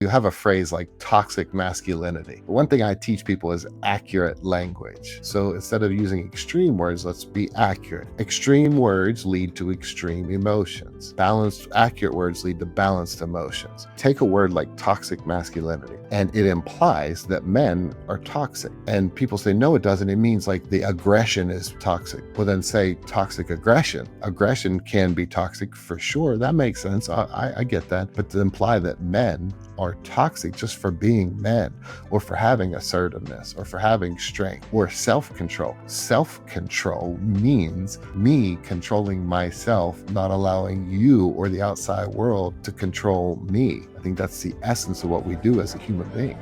You have a phrase like toxic masculinity. One thing I teach people is accurate language. So instead of using extreme words, let's be accurate. Extreme words lead to extreme emotions. Balanced, accurate words lead to balanced emotions. Take a word like toxic masculinity, and it implies that men are toxic. And people say, no, it doesn't. It means like the aggression is toxic. Well, then say toxic aggression. Aggression can be toxic for sure. That makes sense. I get that. But to imply that men are toxic just for being men, or for having assertiveness, or for having strength, or self-control. Self-control means me controlling myself, not allowing you or the outside world to control me. I think that's the essence of what we do as a human being.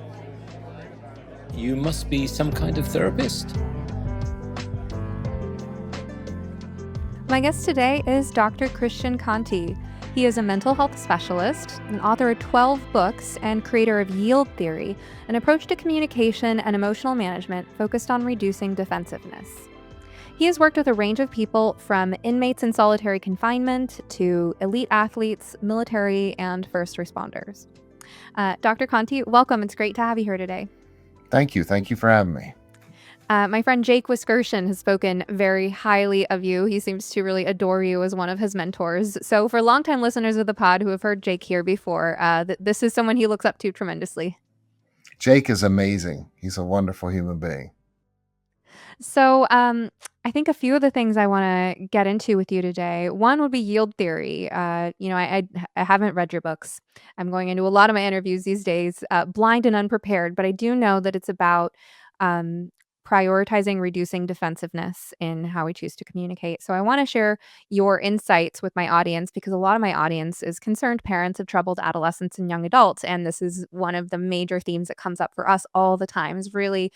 You must be some kind of therapist. My guest today is Dr. Christian Conte. He is a mental health specialist, an author of 12 books, and creator of Yield Theory, an approach to communication and emotional management focused on reducing defensiveness. He has worked with a range of people from inmates in solitary confinement to elite athletes, military, and first responders. Dr. Conte, welcome. It's great to have you here today. Thank you. Thank you for having me. My friend Jake Wiskerson has spoken very highly of you. He seems to really adore you as one of his mentors. So for longtime listeners of the pod who have heard Jake here before, this is someone he looks up to tremendously. Jake is amazing. He's a wonderful human being. So I think a few of the things I want to get into with you today, one would be yield theory. I haven't read your books. I'm going into a lot of my interviews these days blind and unprepared, but I do know that it's about prioritizing reducing defensiveness in how we choose to communicate. So I want to share your insights with my audience, because a lot of my audience is concerned parents of troubled adolescents and young adults. And this is one of the major themes that comes up for us all the time, is really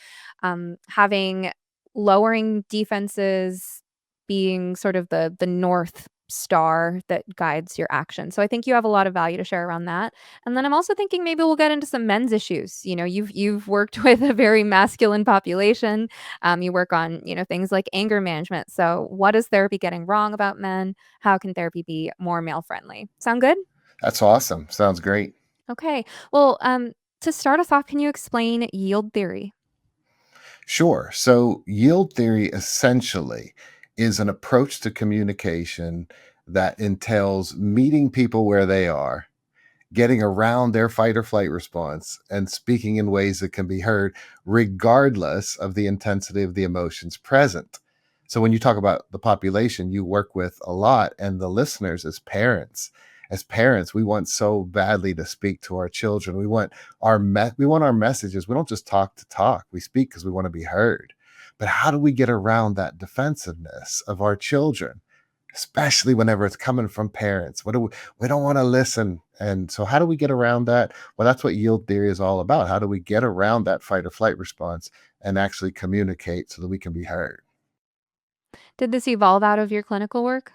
lowering defenses being sort of the North Star that guides your action. So I think you have a lot of value to share around that. And then I'm also thinking maybe we'll get into some men's issues. You know, you've worked with a very masculine population. You work on, things like anger management. So what is therapy getting wrong about men? How can therapy be more male friendly? Sound good? That's awesome. Sounds great. Okay. Well, to start us off, can you explain yield theory? Sure. So yield theory essentially is an approach to communication that entails meeting people where they are, getting around their fight or flight response, and speaking in ways that can be heard regardless of the intensity of the emotions present. So when you talk about the population you work with a lot, and the listeners as parents, we want so badly to speak to our children. We want our messages. We don't just talk to talk. We speak because we want to be heard. But how do we get around that defensiveness of our children, especially whenever it's coming from parents? We don't want to listen. And so how do we get around that? Well, that's what yield theory is all about. How do we get around that fight or flight response and actually communicate so that we can be heard? Did this evolve out of your clinical work?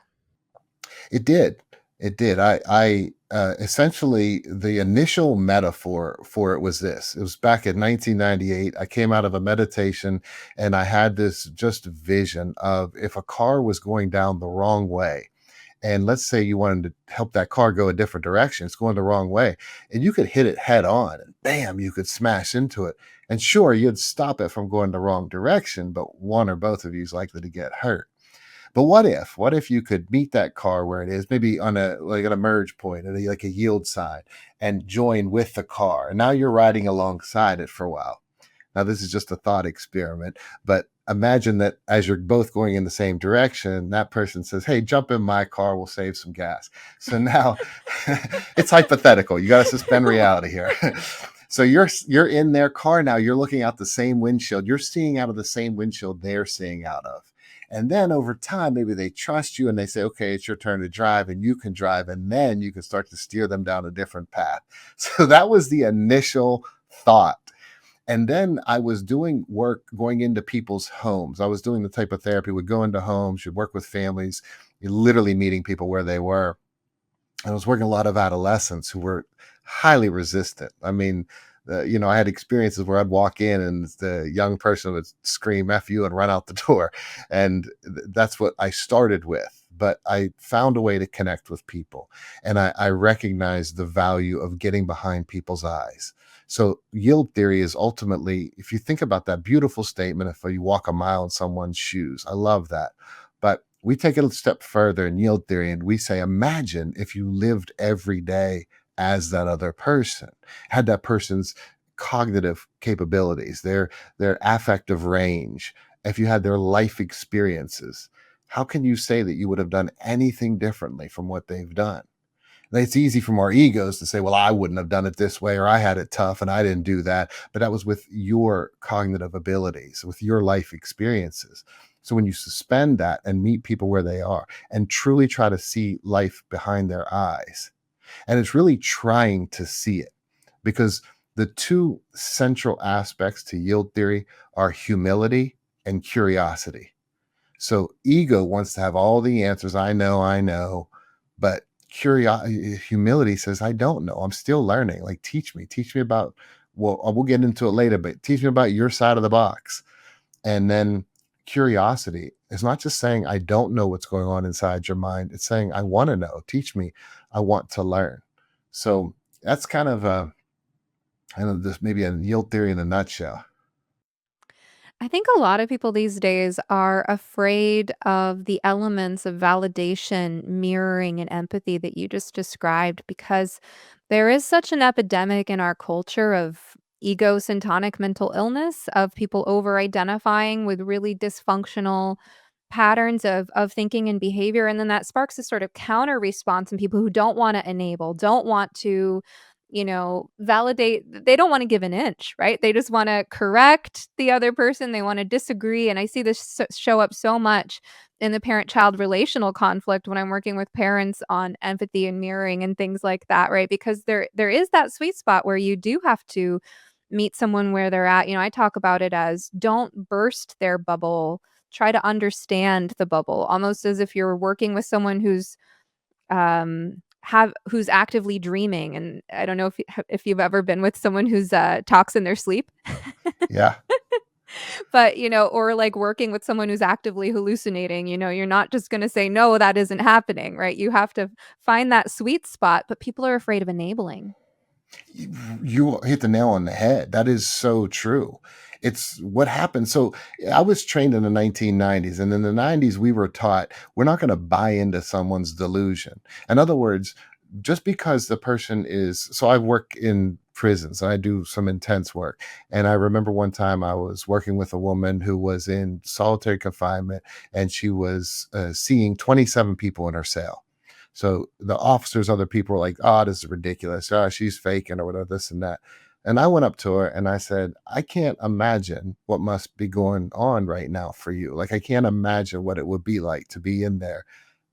It did. It did. I essentially, the initial metaphor for it was this. It was back in 1998. I came out of a meditation, and I had this just vision of, if a car was going down the wrong way, and let's say you wanted to help that car go a different direction, it's going the wrong way, and you could hit it head on, and bam, you could smash into it. And sure, you'd stop it from going the wrong direction, but one or both of you is likely to get hurt. But what if you could meet that car where it is, maybe on at a merge point, at like a yield side, and join with the car. And now you're riding alongside it for a while. Now, this is just a thought experiment, but imagine that as you're both going in the same direction, that person says, hey, jump in my car, we'll save some gas. So now it's hypothetical. You got to suspend reality here. So you're in their car now. You're looking out the same windshield. You're seeing out of the same windshield they're seeing out of. And then over time, maybe they trust you and they say, okay, it's your turn to drive, and you can drive. And then you can start to steer them down a different path. So that was the initial thought. And then I was doing work going into people's homes. I was doing the type of therapy, would go into homes, you'd work with families, you're literally meeting people where they were. I was working a lot of adolescents who were highly resistant. I mean, I had experiences where I'd walk in and the young person would scream F you and run out the door. And that's what I started with. but I found a way to connect with people. And I recognized the value of getting behind people's eyes. So yield theory is ultimately, if you think about that beautiful statement, if you walk a mile in someone's shoes, I love that. But we take it a step further in yield theory and we say, imagine if you lived every day as that other person, had that person's cognitive capabilities, their affective range, if you had their life experiences. How can you say that you would have done anything differently from what they've done? It's easy from our egos to say, well, I wouldn't have done it this way, or I had it tough and I didn't do that. But that was with your cognitive abilities, with your life experiences. So when you suspend that and meet people where they are and truly try to see life behind their eyes, and it's really trying to see it, because the two central aspects to yield theory are humility and curiosity. So ego wants to have all the answers. I know, but humility says, I don't know. I'm still learning. Like, teach me about, well, we'll get into it later, but teach me about your side of the box. And then curiosity is not just saying, I don't know what's going on inside your mind. It's saying, I want to know. Teach me. I want to learn. So that's kind of I don't know, this maybe a yield theory in a nutshell. I think a lot of people these days are afraid of the elements of validation, mirroring, and empathy that you just described because there is such an epidemic in our culture of ego syntonic mental illness, of people over identifying with really dysfunctional patterns of thinking and behavior, and then that sparks a sort of counter response in people who don't wanna enable, don't want to, validate. They don't wanna give an inch, right? They just wanna correct the other person, they wanna disagree, and I see this show up so much in the parent-child relational conflict when I'm working with parents on empathy and mirroring and things like that, right? Because there is that sweet spot where you do have to meet someone where they're at. I talk about it as don't burst their bubble, try to understand the bubble, almost as if you're working with someone who's actively dreaming. And I don't know if you've ever been with someone who's talks in their sleep. Yeah. But or like working with someone who's actively hallucinating. You're not just going to say no, that isn't happening, right? You have to find that sweet spot, but people are afraid of enabling. You hit the nail on the head. That is so true. It's what happened. So I was trained in the 1990s, and in the 90s, we were taught we're not going to buy into someone's delusion. In other words, just because the person is, so I work in prisons and I do some intense work. And I remember one time I was working with a woman who was in solitary confinement and she was seeing 27 people in her cell. So the officers, other people were like, "Oh, this is ridiculous. Oh, she's faking or whatever, this and that." And I went up to her and I said, "I can't imagine what must be going on right now for you. Like, I can't imagine what it would be like to be in there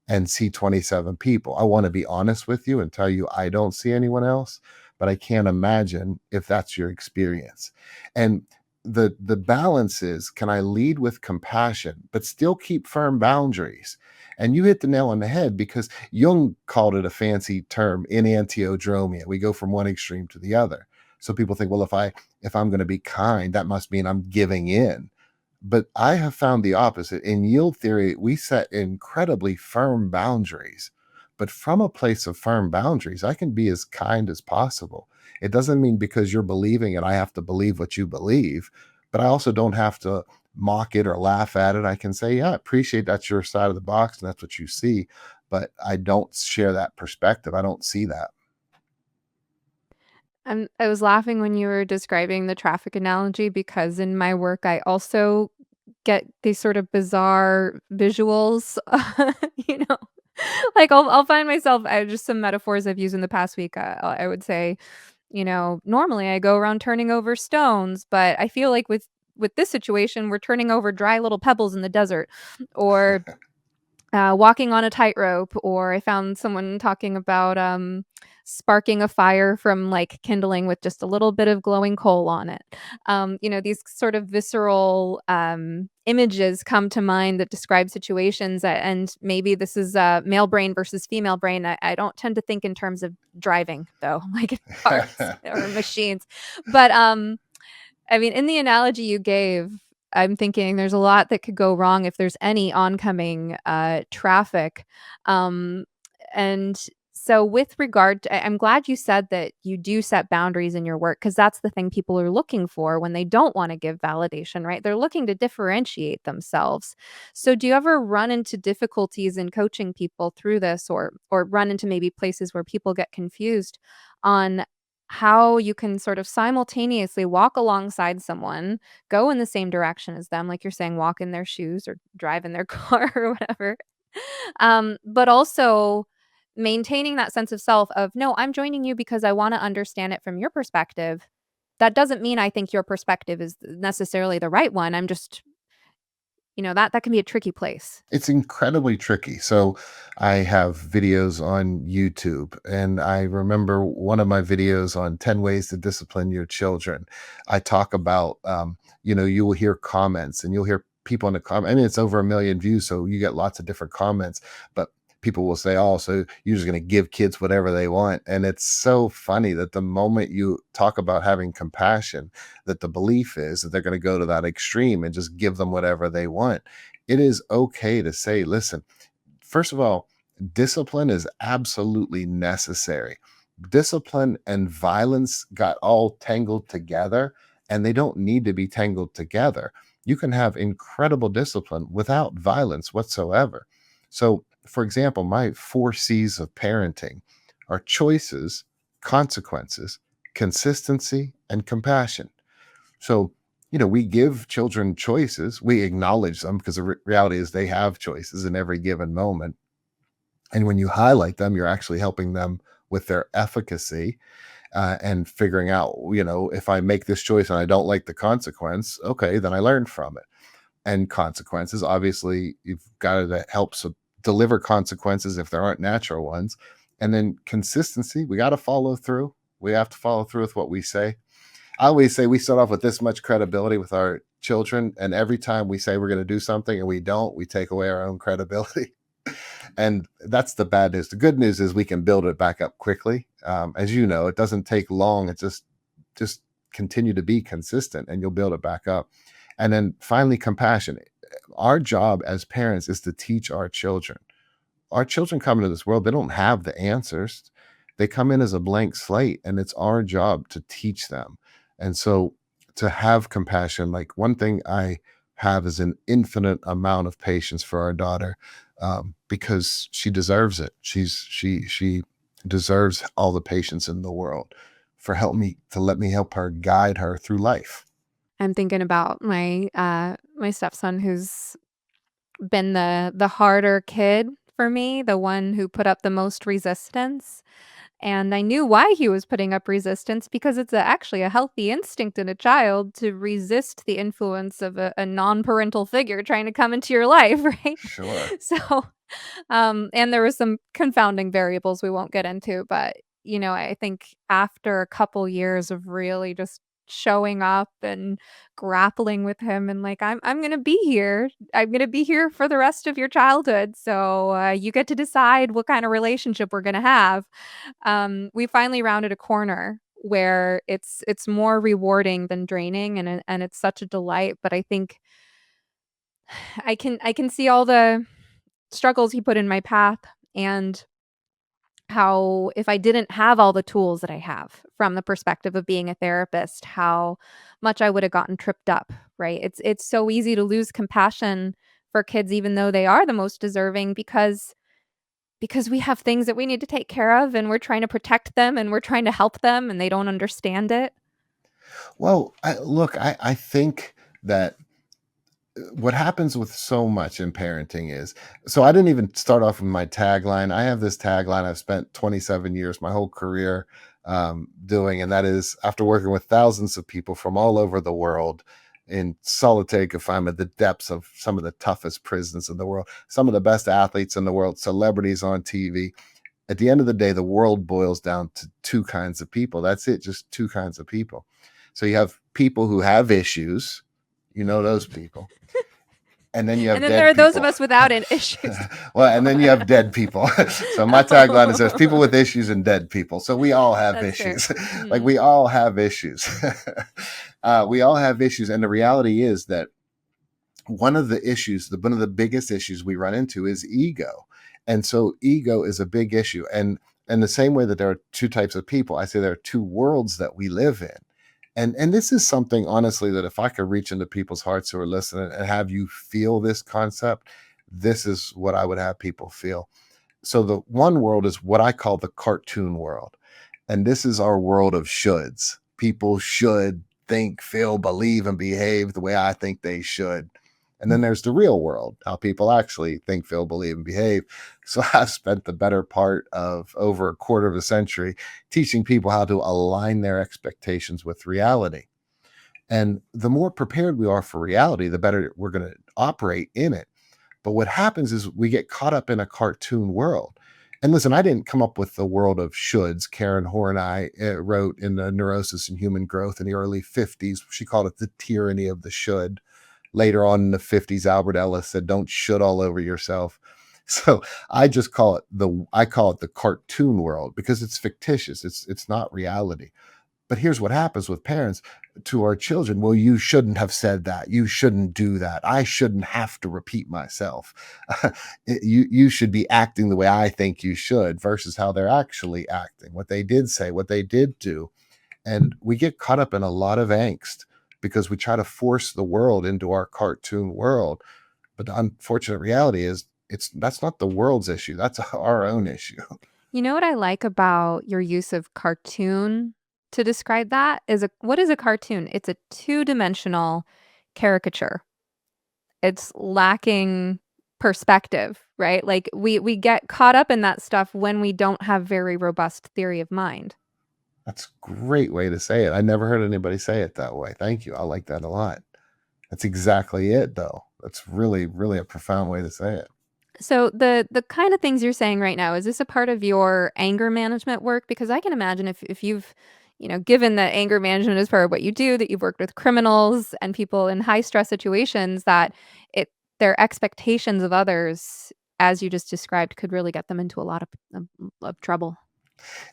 and see 27 people. I want to be honest with you and tell you I don't see anyone else, but I can't imagine if that's your experience." And the balance is, can I lead with compassion but still keep firm boundaries? And you hit the nail on the head, because Jung called it a fancy term, enantiodromia. We go from one extreme to the other. So people think, well, if I'm going to be kind, that must mean I'm giving in. But I have found the opposite. In yield theory, we set incredibly firm boundaries. But from a place of firm boundaries, I can be as kind as possible. It doesn't mean because you're believing it, I have to believe what you believe. But I also don't have to mock it or laugh at it. I can say, yeah, I appreciate that's your side of the box and that's what you see. But I don't share that perspective. I don't see that. I was laughing when you were describing the traffic analogy because in my work, I also get these sort of bizarre visuals, you know, like I'll find myself just some metaphors I've used in the past week. I would say, normally I go around turning over stones, but I feel like with this situation, we're turning over dry little pebbles in the desert, or walking on a tightrope. Or I found someone talking about sparking a fire from like kindling with just a little bit of glowing coal on it. These sort of visceral images come to mind that describe situations. And maybe this is male brain versus female brain. I don't tend to think in terms of driving, though, like in cars or machines. But I mean, in the analogy you gave, I'm thinking there's a lot that could go wrong if there's any oncoming traffic. Um, and so, with regard to, I'm glad you said that you do set boundaries in your work because that's the thing people are looking for when they don't want to give validation, right? They're looking to differentiate themselves. So, do you ever run into difficulties in coaching people through this, or run into maybe places where people get confused on how you can sort of simultaneously walk alongside someone, go in the same direction as them, like you're saying, walk in their shoes or drive in their car or whatever. But also maintaining that sense of self of, no, I'm joining you because I want to understand it from your perspective. That doesn't mean I think your perspective is necessarily the right one. I'm just, that can be a tricky place. It's incredibly tricky. So I have videos on YouTube, and I remember one of my videos on 10 ways to discipline your children. I talk about, you will hear comments and you'll hear people in the comment. I mean, it's over 1 million views, so you get lots of different comments, but people will say, oh, so you're just going to give kids whatever they want. And it's so funny that the moment you talk about having compassion, that the belief is that they're going to go to that extreme and just give them whatever they want. It is okay to say, listen, first of all, discipline is absolutely necessary. Discipline and violence got all tangled together, and they don't need to be tangled together. You can have incredible discipline without violence whatsoever. So, for example, my 4 C's of parenting are choices, consequences, consistency, and compassion. So, we give children choices. We acknowledge them because the reality is they have choices in every given moment. And when you highlight them, you're actually helping them with their efficacy, and figuring out, if I make this choice and I don't like the consequence, okay, then I learn from it. And consequences, obviously, you've got to help deliver consequences if there aren't natural ones. And then consistency, we got to follow through. We have to follow through with what we say. I always say we start off with this much credibility with our children, and every time we say we're going to do something and we don't, we take away our own credibility. And that's the bad news. The good news is we can build it back up quickly. As you know, it doesn't take long. It just continue to be consistent, and you'll build it back up. And then finally, compassion. Our job as parents is to teach our children. Our children come into this world, they don't have the answers. They come in as a blank slate, and it's our job to teach them. And so to have compassion, like one thing I have is an infinite amount of patience for our daughter, because she deserves it. She deserves all the patience in the world let me help her guide her through life. I'm thinking about my stepson who's been the harder kid for me, the one who put up the most resistance. And I knew why he was putting up resistance because it's actually a healthy instinct in a child to resist the influence of a non-parental figure trying to come into your life, right? Sure. So, and there was some confounding variables we won't get into, but I think after a couple years of really just showing up and grappling with him and like I'm going to be here. I'm going to be here for the rest of your childhood. So, you get to decide what kind of relationship we're going to have. We finally rounded a corner where it's more rewarding than draining, and it's such a delight, but I think I can see all the struggles he put in my path, and how if I didn't have all the tools that I have from the perspective of being a therapist, how much I would have gotten tripped up, right? It's so easy to lose compassion for kids even though they are the most deserving because we have things that we need to take care of and we're trying to protect them and we're trying to help them and they don't understand it. Well, I think that what happens with so much in parenting is, so I didn't even start off with my tagline. I have this tagline I've spent 27 years, my whole career, doing, and that is, after working with thousands of people from all over the world in solitary confinement, the depths of some of the toughest prisons in the world, some of the best athletes in the world, celebrities on TV. At the end of the day, the world boils down to two kinds of people. That's it, just two kinds of people. So you have people who have issues, those people. And then you have And then dead there are those of people. us without issues. Well, and then you have dead people. So my tagline is there's people with issues and dead people. So we all have That's fair. issues. Like we all have issues. We all have issues. And the reality is that one of one of the biggest issues we run into is ego. And so ego is a big issue. And the same way that there are two types of people, I say there are two worlds that we live in. And this is something, honestly, that if I could reach into people's hearts who are listening and have you feel this concept, this is what I would have people feel. So the one world is what I call the cartoon world. And this is our world of shoulds. People should think, feel, believe, and behave the way I think they should. And then there's the real world, how people actually think, feel, believe, and behave. So I've spent the better part of over a quarter of a century teaching people how to align their expectations with reality. And the more prepared we are for reality, the better we're going to operate in it. But what happens is we get caught up in a cartoon world. And listen, I didn't come up with the world of shoulds. Karen Horney wrote in the Neurosis and Human Growth in the early 50s. She called it the tyranny of the should. Later on in the 50s, Albert Ellis said, don't should all over yourself. So I just call it the cartoon world because it's fictitious. It's not reality. But here's what happens with parents to our children. Well, you shouldn't have said that. You shouldn't do that. I shouldn't have to repeat myself. You should be acting the way I think you should versus how they're actually acting, what they did say, what they did do. And we get caught up in a lot of angst because we try to force the world into our cartoon world. But the unfortunate reality is that's not the world's issue. That's our own issue. You know what I like about your use of cartoon to describe that is what is a cartoon? It's a two-dimensional caricature. It's lacking perspective, right? Like we get caught up in that stuff when we don't have very robust theory of mind. That's a great way to say it. I never heard anybody say it that way. Thank you. I like that a lot. That's exactly it, though. That's really, really a profound way to say it. So the kind of things you're saying right now, is this a part of your anger management work? Because I can imagine if you've, given that anger management is part of what you do, that you've worked with criminals and people in high stress situations, that it their expectations of others, as you just described, could really get them into a lot of trouble.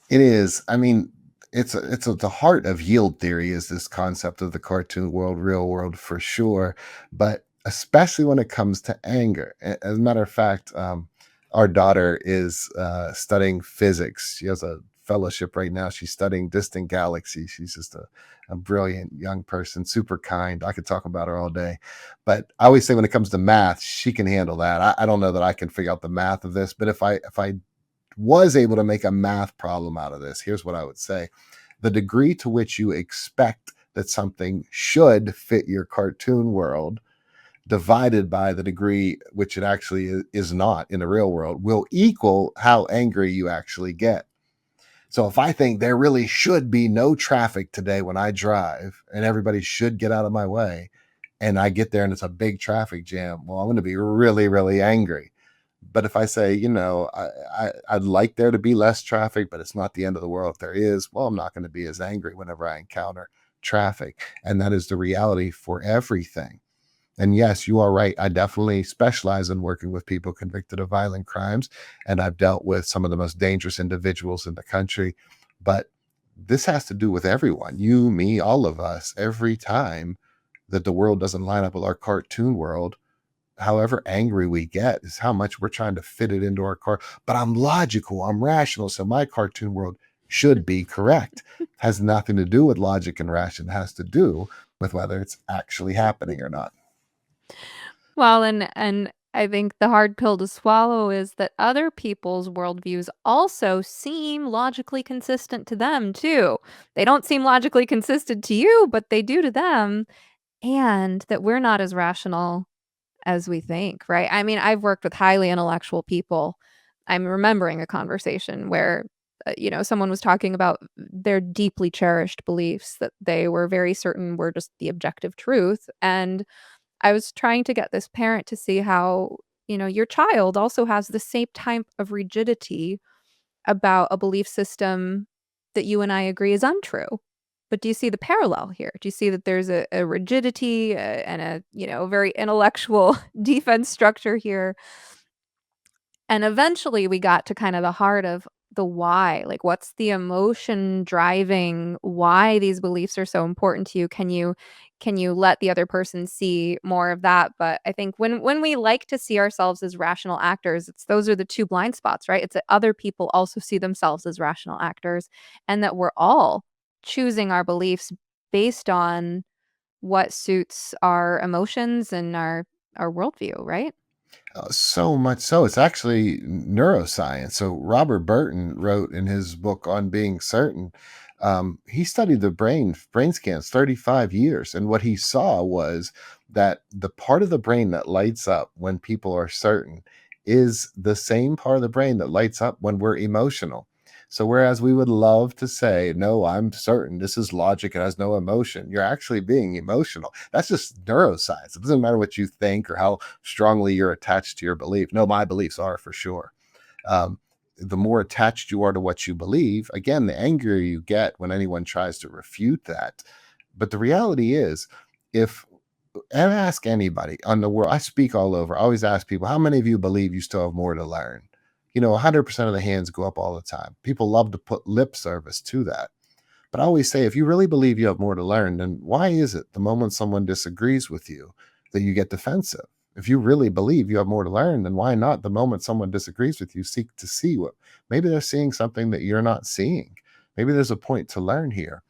It is. I mean, the heart of yield theory is this concept of the cartoon world, real world for sure, but especially when it comes to anger. As a matter of fact, our daughter is studying physics. She has a fellowship right now. She's studying distant galaxies. She's just a brilliant young person, super kind. I could talk about her all day. But I always say when it comes to math, she can handle that. I don't know that I can figure out the math of this, but if I was able to make a math problem out of this, here's what I would say. The degree to which you expect that something should fit your cartoon world divided by the degree which it actually is not in the real world will equal how angry you actually get. So if I think there really should be no traffic today when I drive and everybody should get out of my way, and I get there and it's a big traffic jam, well, I'm going to be really, really angry. But if I say, I'd like there to be less traffic, but it's not the end of the world if there is, well, I'm not going to be as angry whenever I encounter traffic. And that is the reality for everything. And yes, you are right. I definitely specialize in working with people convicted of violent crimes. And I've dealt with some of the most dangerous individuals in the country. But this has to do with everyone, you, me, all of us, every time that the world doesn't line up with our cartoon world. However angry we get is how much we're trying to fit it into our car. But I'm logical, I'm rational, so my cartoon world should be correct. Has nothing to do with logic and ration. It has to do with whether it's actually happening or not. Well, and I think the hard pill to swallow is that other people's worldviews also seem logically consistent to them too. They don't seem logically consistent to you, but they do to them, and that we're not as rational as we think, right? I mean, I've worked with highly intellectual people. I'm remembering a conversation where, someone was talking about their deeply cherished beliefs that they were very certain were just the objective truth. And I was trying to get this parent to see how, your child also has the same type of rigidity about a belief system that you and I agree is untrue. But do you see the parallel here? Do you see that there's a rigidity and a very intellectual defense structure here? And eventually we got to kind of the heart of the why. Like, what's the emotion driving why these beliefs are so important to you? Can you let the other person see more of that? But I think when we like to see ourselves as rational actors, it's those are the two blind spots, right? It's that other people also see themselves as rational actors, and that we're all choosing our beliefs based on what suits our emotions and our worldview, right? So much so, it's actually neuroscience. So Robert Burton wrote in his book on being certain. He studied the brain scans 35 years, and what he saw was that the part of the brain that lights up when people are certain is the same part of the brain that lights up when we're emotional. So whereas we would love to say, no, I'm certain this is logic, it has no emotion, you're actually being emotional. That's just neuroscience. It doesn't matter what you think or how strongly you're attached to your belief. No, my beliefs are for sure. Um, the more attached you are to what you believe, again, the angrier you get when anyone tries to refute that. But the reality is, if and ask anybody on the world, I speak all over. I always ask people, how many of you believe you still have more to learn? 100% of the hands go up all the time. People love to put lip service to that. But I always say, if you really believe you have more to learn, then why is it the moment someone disagrees with you that you get defensive? If you really believe you have more to learn, then why not the moment someone disagrees with you seek to see what maybe they're seeing something that you're not seeing. Maybe there's a point to learn here.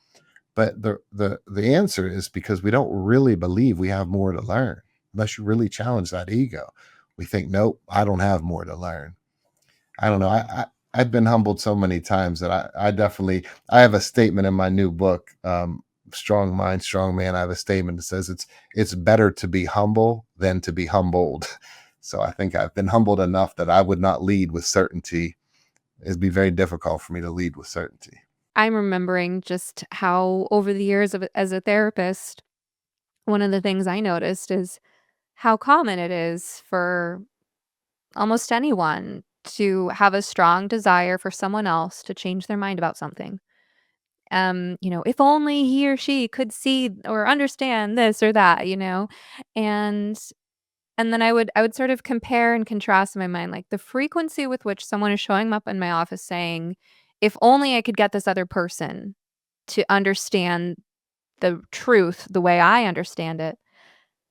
But the answer is because we don't really believe we have more to learn unless you really challenge that ego. We think, nope, I don't have more to learn. I don't know. I've been humbled so many times that I definitely I have a statement in my new book, Strong Mind, Strong Man. I have a statement that says it's better to be humble than to be humbled. So I think I've been humbled enough that I would not lead with certainty. It'd be very difficult for me to lead with certainty. I'm remembering just how over the years as a therapist, one of the things I noticed is how common it is for almost anyone to have a strong desire for someone else to change their mind about something. If only he or she could see or understand this or that, And and then I would sort of compare and contrast in my mind, like, the frequency with which someone is showing up in my office saying, "If only I could get this other person to understand the truth the way I understand it,"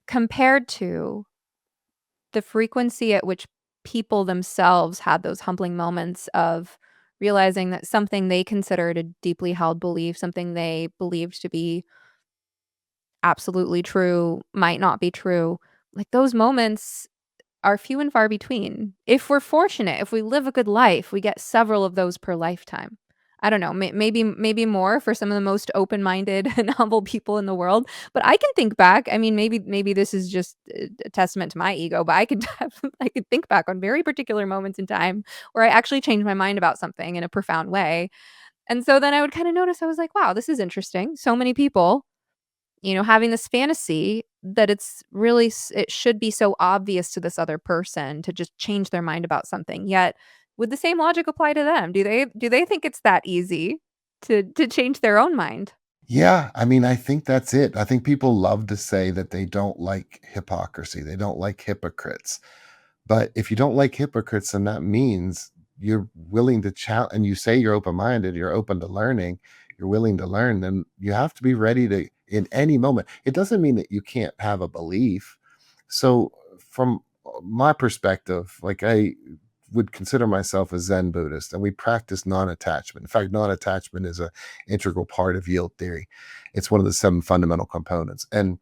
compared to the frequency at which people themselves had those humbling moments of realizing that something they considered a deeply held belief, something they believed to be absolutely true, might not be true. Like, those moments are few and far between. If we're fortunate, if we live a good life, we get several of those per lifetime. I don't know, maybe more for some of the most open-minded and humble people in the world, but I can think back. I mean, maybe this is just a testament to my ego, but I could I could think back on very particular moments in time where I actually changed my mind about something in a profound way. And so then I would kinda notice, I was like, "Wow, this is interesting." So many people having this fantasy that it should be so obvious to this other person to just change their mind about something. Yet, would the same logic apply to them? Do they think it's that easy to change their own mind? Yeah, I mean, I think that's it. I think people love to say that they don't like hypocrisy. They don't like hypocrites. But if you don't like hypocrites, then that means you're willing to challenge, and you say you're open minded, you're open to learning, you're willing to learn, then you have to be ready to, in any moment. It doesn't mean that you can't have a belief. So, from my perspective, like I would consider myself a Zen Buddhist, and we practice non-attachment. In fact, non-attachment is a integral part of yield theory. It's one of the seven fundamental components. And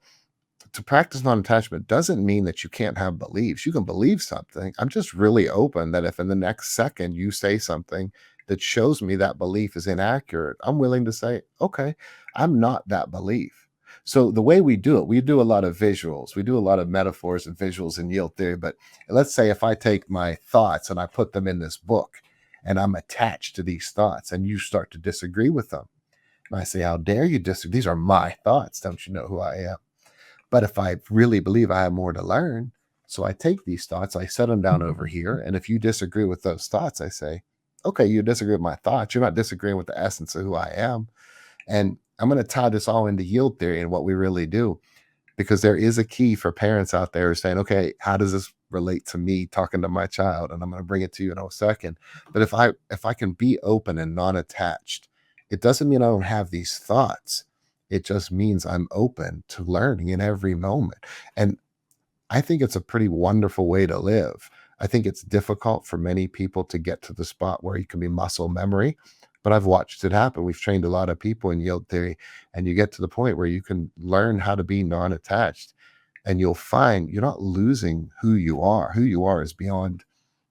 to practice non-attachment doesn't mean that you can't have beliefs. You can believe something. I'm just really open that if in the next second you say something that shows me that belief is inaccurate, I'm willing to say, okay, I'm not that belief. So the way we do it, we do a lot of visuals. We do a lot of metaphors and visuals in yield theory. But let's say if I take my thoughts and I put them in this book and I'm attached to these thoughts and you start to disagree with them. And I say, how dare you disagree? These are my thoughts. Don't you know who I am? But if I really believe I have more to learn, so I take these thoughts, I set them down over here. And if you disagree with those thoughts, I say, okay, you disagree with my thoughts. You're not disagreeing with the essence of who I am. And I'm going to tie this all into yield theory and what we really do, because there is a key for parents out there saying, okay, how does this relate to me talking to my child, and I'm going to bring it to you in a second. But if I can be open and non-attached, it doesn't mean I don't have these thoughts. It just means I'm open to learning in every moment. And I think it's a pretty wonderful way to live. I think it's difficult for many people to get to the spot where you can be muscle memory, but I've watched it happen. We've trained a lot of people in yield theory, and you get to the point where you can learn how to be non-attached, and you'll find you're not losing who you are. Who you are is beyond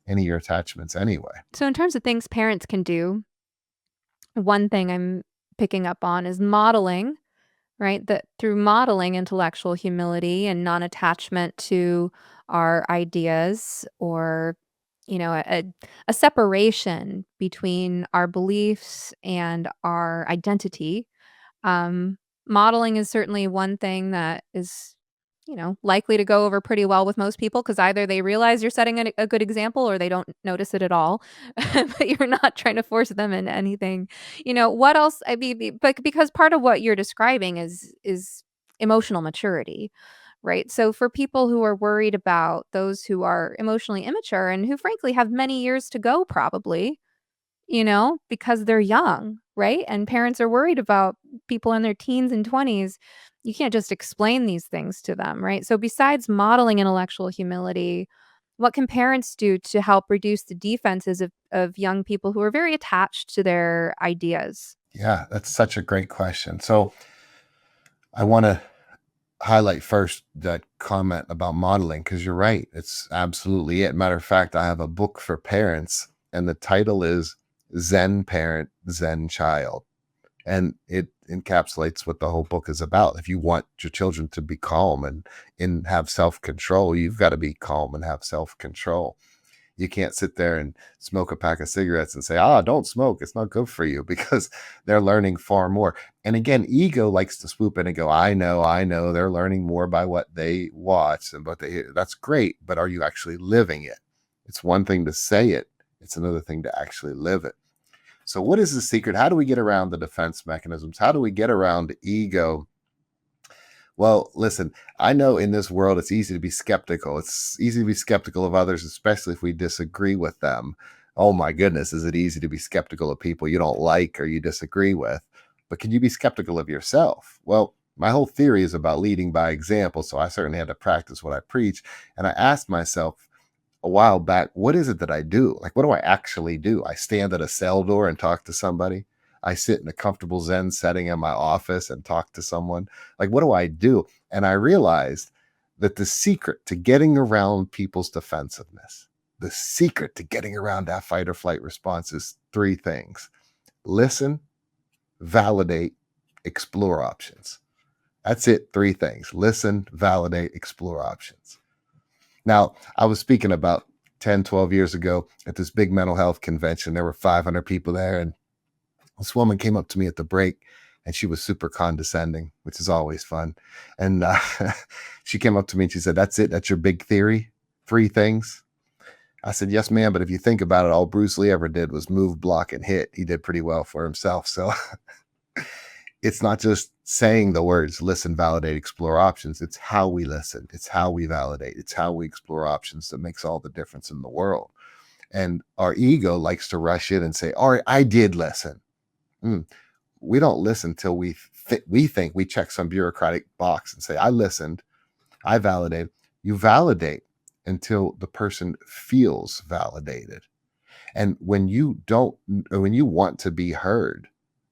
any of your attachments anyway. So, in terms of things parents can do, one thing I'm picking up on is modeling, right? That through modeling intellectual humility and non-attachment to our ideas, or a separation between our beliefs and our identity. Um, Modeling is certainly one thing that is, likely to go over pretty well with most people, because either they realize you're setting a good example or they don't notice it at all. But you're not trying to force them into anything. What else? I mean, but because part of what you're describing is emotional maturity, right? So for people who are worried about those who are emotionally immature and who frankly have many years to go, probably, because they're young, right? And parents are worried about people in their teens and 20s. You can't just explain these things to them, right? So besides modeling intellectual humility, what can parents do to help reduce the defenses of young people who are very attached to their ideas? Yeah, that's such a great question. So I want to highlight first that comment about modeling, because you're right. It's absolutely it. Matter of fact, I have a book for parents, and the title is Zen Parent, Zen Child. And it encapsulates what the whole book is about. If you want your children to be calm and have self-control, you've got to be calm and have self-control. You can't sit there and smoke a pack of cigarettes and say, don't smoke, it's not good for you, because they're learning far more. And again, ego likes to swoop in and go, I know, they're learning more by what they watch and what they hear. That's great, but are you actually living it? It's one thing to say it, it's another thing to actually live it. So what is the secret? How do we get around the defense mechanisms? How do we get around ego? Well, listen, I know in this world, it's easy to be skeptical. It's easy to be skeptical of others, especially if we disagree with them. Oh my goodness, is it easy to be skeptical of people you don't like or you disagree with? But can you be skeptical of yourself? Well, my whole theory is about leading by example. So I certainly had to practice what I preach. And I asked myself a while back, what is it that I do? Like, what do I actually do? I stand at a cell door and talk to somebody. I sit in a comfortable Zen setting in my office and talk to someone. Like, what do I do? And I realized that the secret to getting around people's defensiveness, the secret to getting around that fight or flight response is three things: listen, validate, explore options. That's it. Three things: listen, validate, explore options. Now, I was speaking about 10, 12 years ago at this big mental health convention. There were 500 people there, and this woman came up to me at the break, and she was super condescending, which is always fun. And she came up to me and she said, that's it? That's your big theory? Three things? I said, yes, ma'am. But if you think about it, all Bruce Lee ever did was move, block, and hit. He did pretty well for himself. So it's not just saying the words, listen, validate, explore options. It's how we listen. It's how we validate. It's how we explore options that makes all the difference in the world. And our ego likes to rush in and say, all right, I did listen. We don't listen till we think we check some bureaucratic box and say, I listened, I validate. You validate until the person feels validated. And when you want to be heard,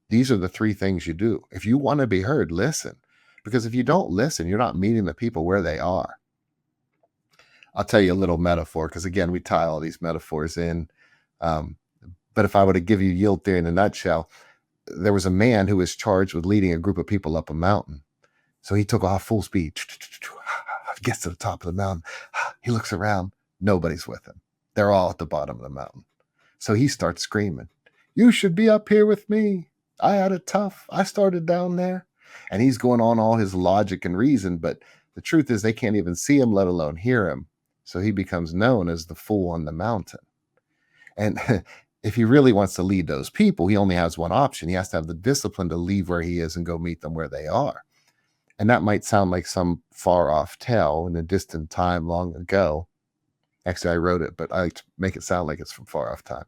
these are the three things you do. If you want to be heard, listen. Because if you don't listen, you're not meeting the people where they are. I'll tell you a little metaphor, because again, we tie all these metaphors in. But if I were to give you yield theory in a nutshell, there was a man who was charged with leading a group of people up a mountain. So he took off full speed, gets to the top of the mountain. He looks around. Nobody's with him. They're all at the bottom of the mountain. So he starts screaming, you should be up here with me. I had it tough. I started down there. And he's going on all his logic and reason. But the truth is they can't even see him, let alone hear him. So he becomes known as the fool on the mountain. And if he really wants to lead those people, he only has one option. He has to have the discipline to leave where he is and go meet them where they are. And that might sound like some far off tale in a distant time long ago. Actually, I wrote it, but I like to make it sound like it's from far off time.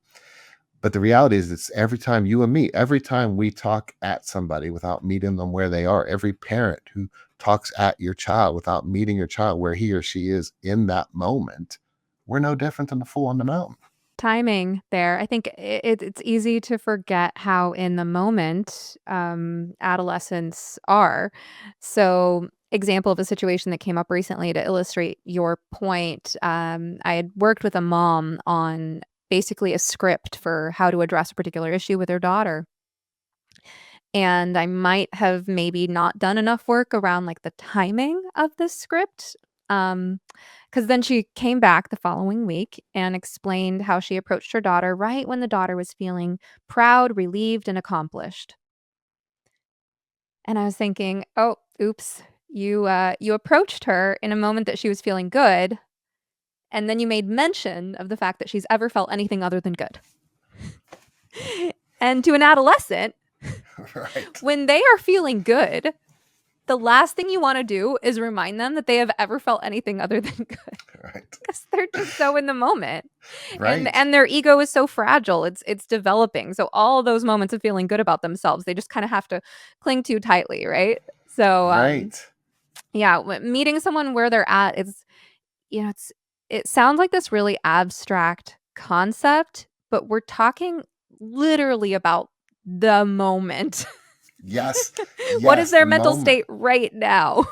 But the reality is, it's every time you and me, every time we talk at somebody without meeting them where they are, every parent who talks at your child without meeting your child where he or she is in that moment, we're no different than the fool on the mountain. Timing there. I think it's easy to forget how in the moment adolescents are. So, example of a situation that came up recently to illustrate your point. I had worked with a mom on basically a script for how to address a particular issue with her daughter. And I might have maybe not done enough work around, like, the timing of the script, because then she came back the following week and explained how she approached her daughter right when the daughter was feeling proud, relieved, and accomplished. And I was thinking, "Oh, oops. You approached her in a moment that she was feeling good, and then you made mention of the fact that she's ever felt anything other than good." And to an adolescent, Right. when they are feeling good, the last thing you wanna do is remind them that they have ever felt anything other than good, Right. because they're just so in the moment, and Right. and their ego is so fragile, it's developing, so all those moments of feeling good about themselves, they just kinda have to cling too tightly, right? So, Right. yeah, meeting someone where they're at, it sounds like this really abstract concept, but we're talking literally about the moment. Yes. What is Yes. their The mental moment. state right now?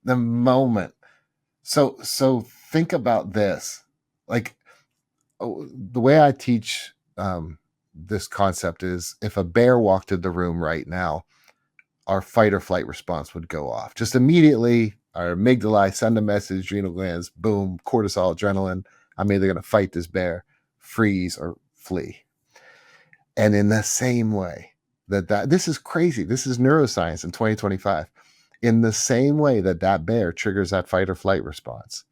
The moment. So think about this. Like, the way I teach this concept is, if a bear walked in the room right now, our fight or flight response would go off. Just immediately, our amygdala send a message, adrenal glands, boom, cortisol, adrenaline. I'm either going to fight this bear, freeze, or flee. And in the same way that this is crazy. This is neuroscience in 2025. In the same way that bear triggers that fight or flight response,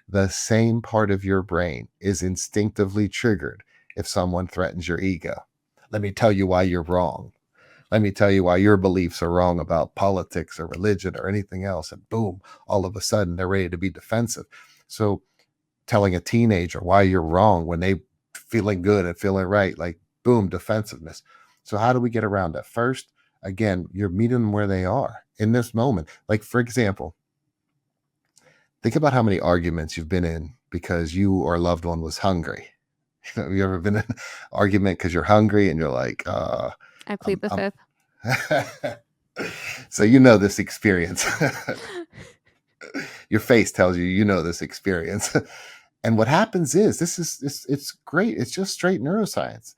the same part of your brain is instinctively triggered if someone threatens your ego. Let me tell you why you're wrong. Let me tell you why your beliefs are wrong about politics or religion or anything else. And boom, all of a sudden they're ready to be defensive. So telling a teenager why you're wrong when they feeling good and feeling right, like boom, defensiveness. So how do we get around that? First, again, you're meeting them where they are in this moment. Like, for example, think about how many arguments you've been in because you or a loved one was hungry. Have you ever been in an argument because you're hungry and you're like, I I'm, plead the I'm fifth. so you know this experience. Your face tells you know this experience. And what happens is, it's great. It's just straight neuroscience.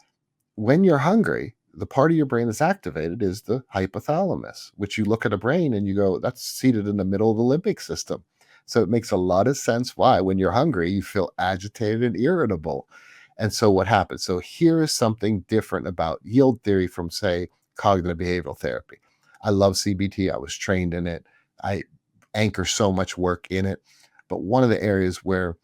When you're hungry, the part of your brain that's activated is the hypothalamus, which you look at a brain and you go, that's seated in the middle of the limbic system. So it makes a lot of sense why, when you're hungry, you feel agitated and irritable. And so what happens? So here is something different about yield theory from, say, cognitive behavioral therapy. I love CBT. I was trained in it. I anchor so much work in it. But one of the areas where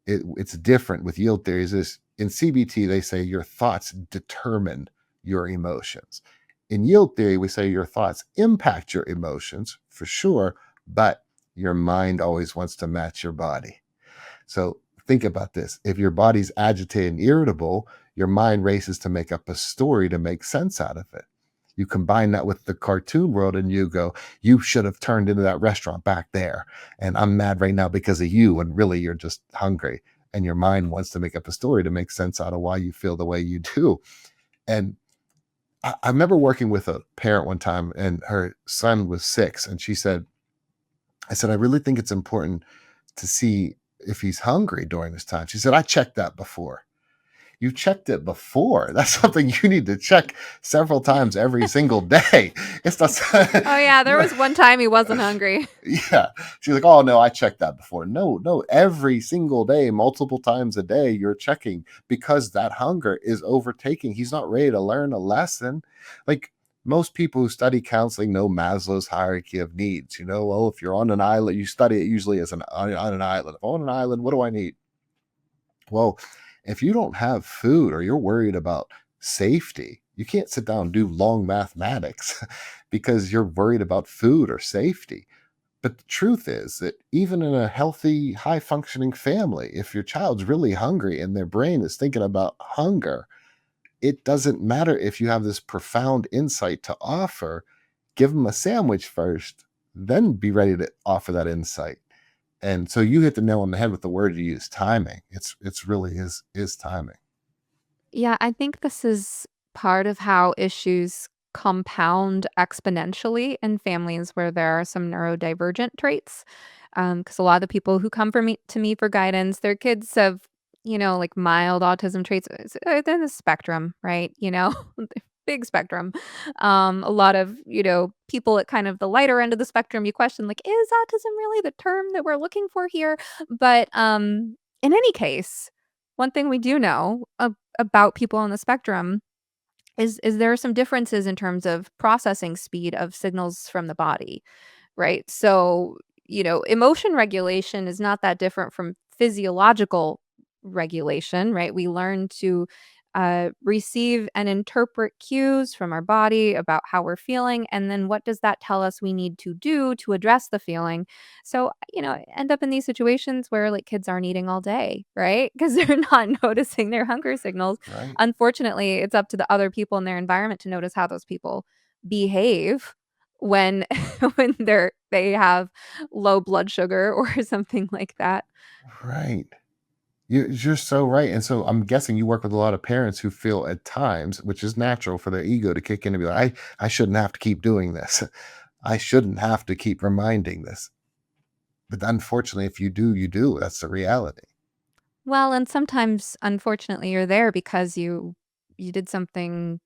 it's different with yield theories is, in CBT, they say your thoughts determine your emotions. In yield theory, we say your thoughts impact your emotions for sure, but your mind always wants to match your body. So think about this. If your body's agitated and irritable, your mind races to make up a story to make sense out of it. You combine that with the cartoon world and you go, you should have turned into that restaurant back there. And I'm mad right now because of you. And really, you're just hungry. And your mind wants to make up a story to make sense out of why you feel the way you do. And I remember working with a parent one time, and her son was 6. And I said, I really think it's important to see if he's hungry during this time. She said, I checked that before. You checked it before. That's something you need to check several times every single day. It's not. Oh, yeah, there was one time he wasn't hungry. Yeah. She's like, oh, no, I checked that before. No, every single day, multiple times a day, you're checking, because that hunger is overtaking. He's not ready to learn a lesson. Like, most people who study counseling know Maslow's hierarchy of needs. Well, if you're on an island, you study it usually as on an island. If I'm on an island, what do I need? Well, if you don't have food or you're worried about safety, you can't sit down and do long mathematics because you're worried about food or safety. But the truth is that even in a healthy, high functioning family, if your child's really hungry and their brain is thinking about hunger, it doesn't matter if you have this profound insight to offer. Give them a sandwich first, then be ready to offer that insight. And so you hit the nail on the head with the word you use, timing. It's really is timing. Yeah, I think this is part of how issues compound exponentially in families where there are some neurodivergent traits. Because a lot of the people who come to me for guidance, their kids have, like mild autism traits. They're in the spectrum, right? Big spectrum. A lot of, people at kind of the lighter end of the spectrum, you question, like, is autism really the term that we're looking for here? But in any case, one thing we do know about people on the spectrum is there are some differences in terms of processing speed of signals from the body, right? So, emotion regulation is not that different from physiological regulation, right? We learn to receive and interpret cues from our body about how we're feeling. And then what does that tell us we need to do to address the feeling? So, I end up in these situations where like kids aren't eating all day, right? Because they're not noticing their hunger signals. Right. Unfortunately, it's up to the other people in their environment to notice how those people behave when when they have low blood sugar or something like that. Right. You're so right. And so I'm guessing you work with a lot of parents who feel at times, which is natural for their ego to kick in and be like, I shouldn't have to keep doing this. I shouldn't have to keep reminding this. But unfortunately, if you do, you do. That's the reality. Well, and sometimes unfortunately you're there because you did something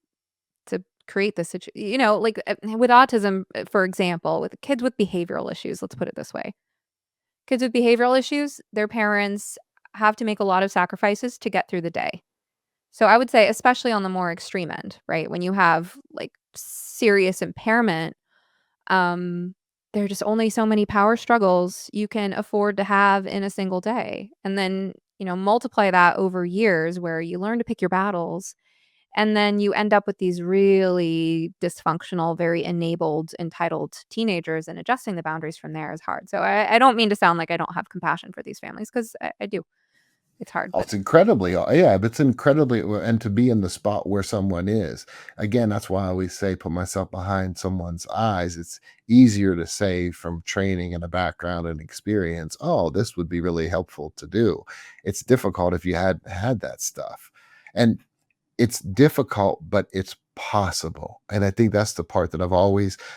to create this situation. Like with autism, for example, with kids with behavioral issues, let's put it this way. Kids with behavioral issues, their parents have to make a lot of sacrifices to get through the day. So I would say especially on the more extreme end, right? When you have like serious impairment, um, there are just only so many power struggles you can afford to have in a single day. And then, multiply that over years where you learn to pick your battles. And then you end up with these really dysfunctional, very enabled, entitled teenagers, and adjusting the boundaries from there is hard. So I don't mean to sound like I don't have compassion for these families because I do. It's hard, Oh, but it's incredibly, yeah, but it's incredibly, and to be in the spot where someone is. Again, that's why I always say put myself behind someone's eyes. It's easier to say from training and a background and experience, oh, this would be really helpful to do. It's difficult if you had that stuff. And it's difficult, but it's possible. And I think that's the part that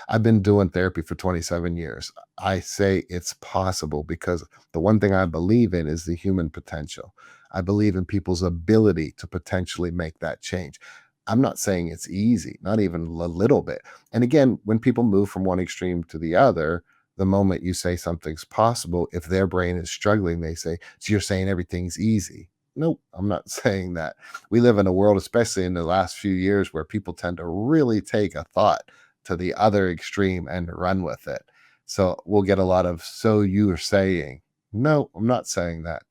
I've been doing therapy for 27 years. I say it's possible because the one thing I believe in is the human potential. I believe in people's ability to potentially make that change. I'm not saying it's easy, not even a little bit. And again, when people move from one extreme to the other, the moment you say something's possible, if their brain is struggling, they say, so you're saying everything's easy. Nope, I'm not saying that. We live in a world, especially in the last few years, where people tend to really take a thought to the other extreme and run with it. So we'll get a lot of, so you are saying, no, I'm not saying that.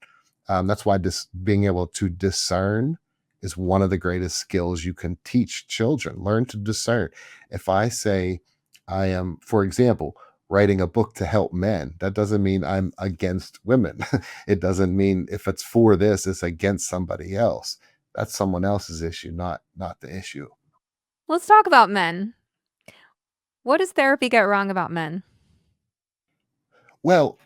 That's why being able to discern is one of the greatest skills you can teach children. Learn to discern. If I say, I am, for example, writing a book to help men, that doesn't mean I'm against women. It doesn't mean if it's for this, it's against somebody else. That's someone else's issue, not the issue. let's talk about men. What does therapy get wrong about men? Well,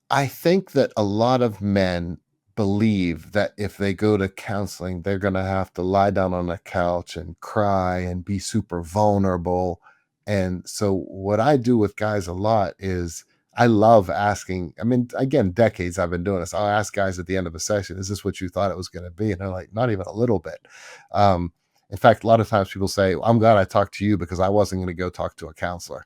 I think that a lot of men believe that if they go to counseling, they're going to have to lie down on a couch and cry and be super vulnerable. And so, what I do with guys a lot is I love asking. I mean, again, decades I've been doing this. I'll ask guys at the end of a session, "Is this what you thought it was going to be?" And they're like, "Not even a little bit." Um, in fact, a lot of times people say, "I'm glad I talked to you because I wasn't going to go talk to a counselor."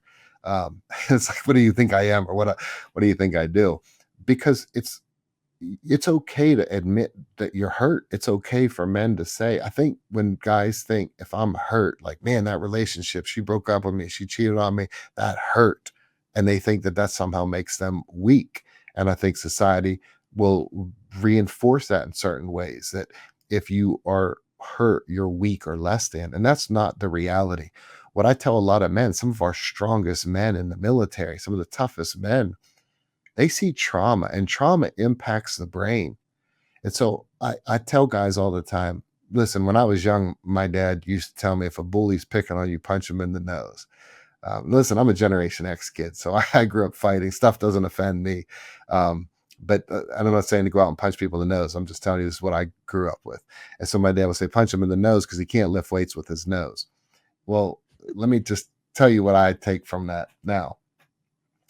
It's like, "What do you think I am, or what do you think I do?" Because it's okay to admit that you're hurt. It's okay for men to say, I think when guys think if I'm hurt, like, man, that relationship, she broke up with me, she cheated on me, that hurt. And they think that that somehow makes them weak. And I think society will reinforce that in certain ways that if you are hurt, you're weak or less than. And that's not the reality. what I tell a lot of men, some of our strongest men in the military, some of the toughest men, they see trauma, and trauma impacts the brain. And so I tell guys all the time, listen, when I was young, my dad used to tell me, if a bully's picking on you, punch him in the nose. Listen, I'm a Generation X kid, so I grew up fighting. Stuff doesn't offend me. But I'm not saying to go out and punch people in the nose. I'm just telling you this is what I grew up with. And so my dad would say, punch him in the nose because he can't lift weights with his nose. Well, let me just tell you what I take from that now.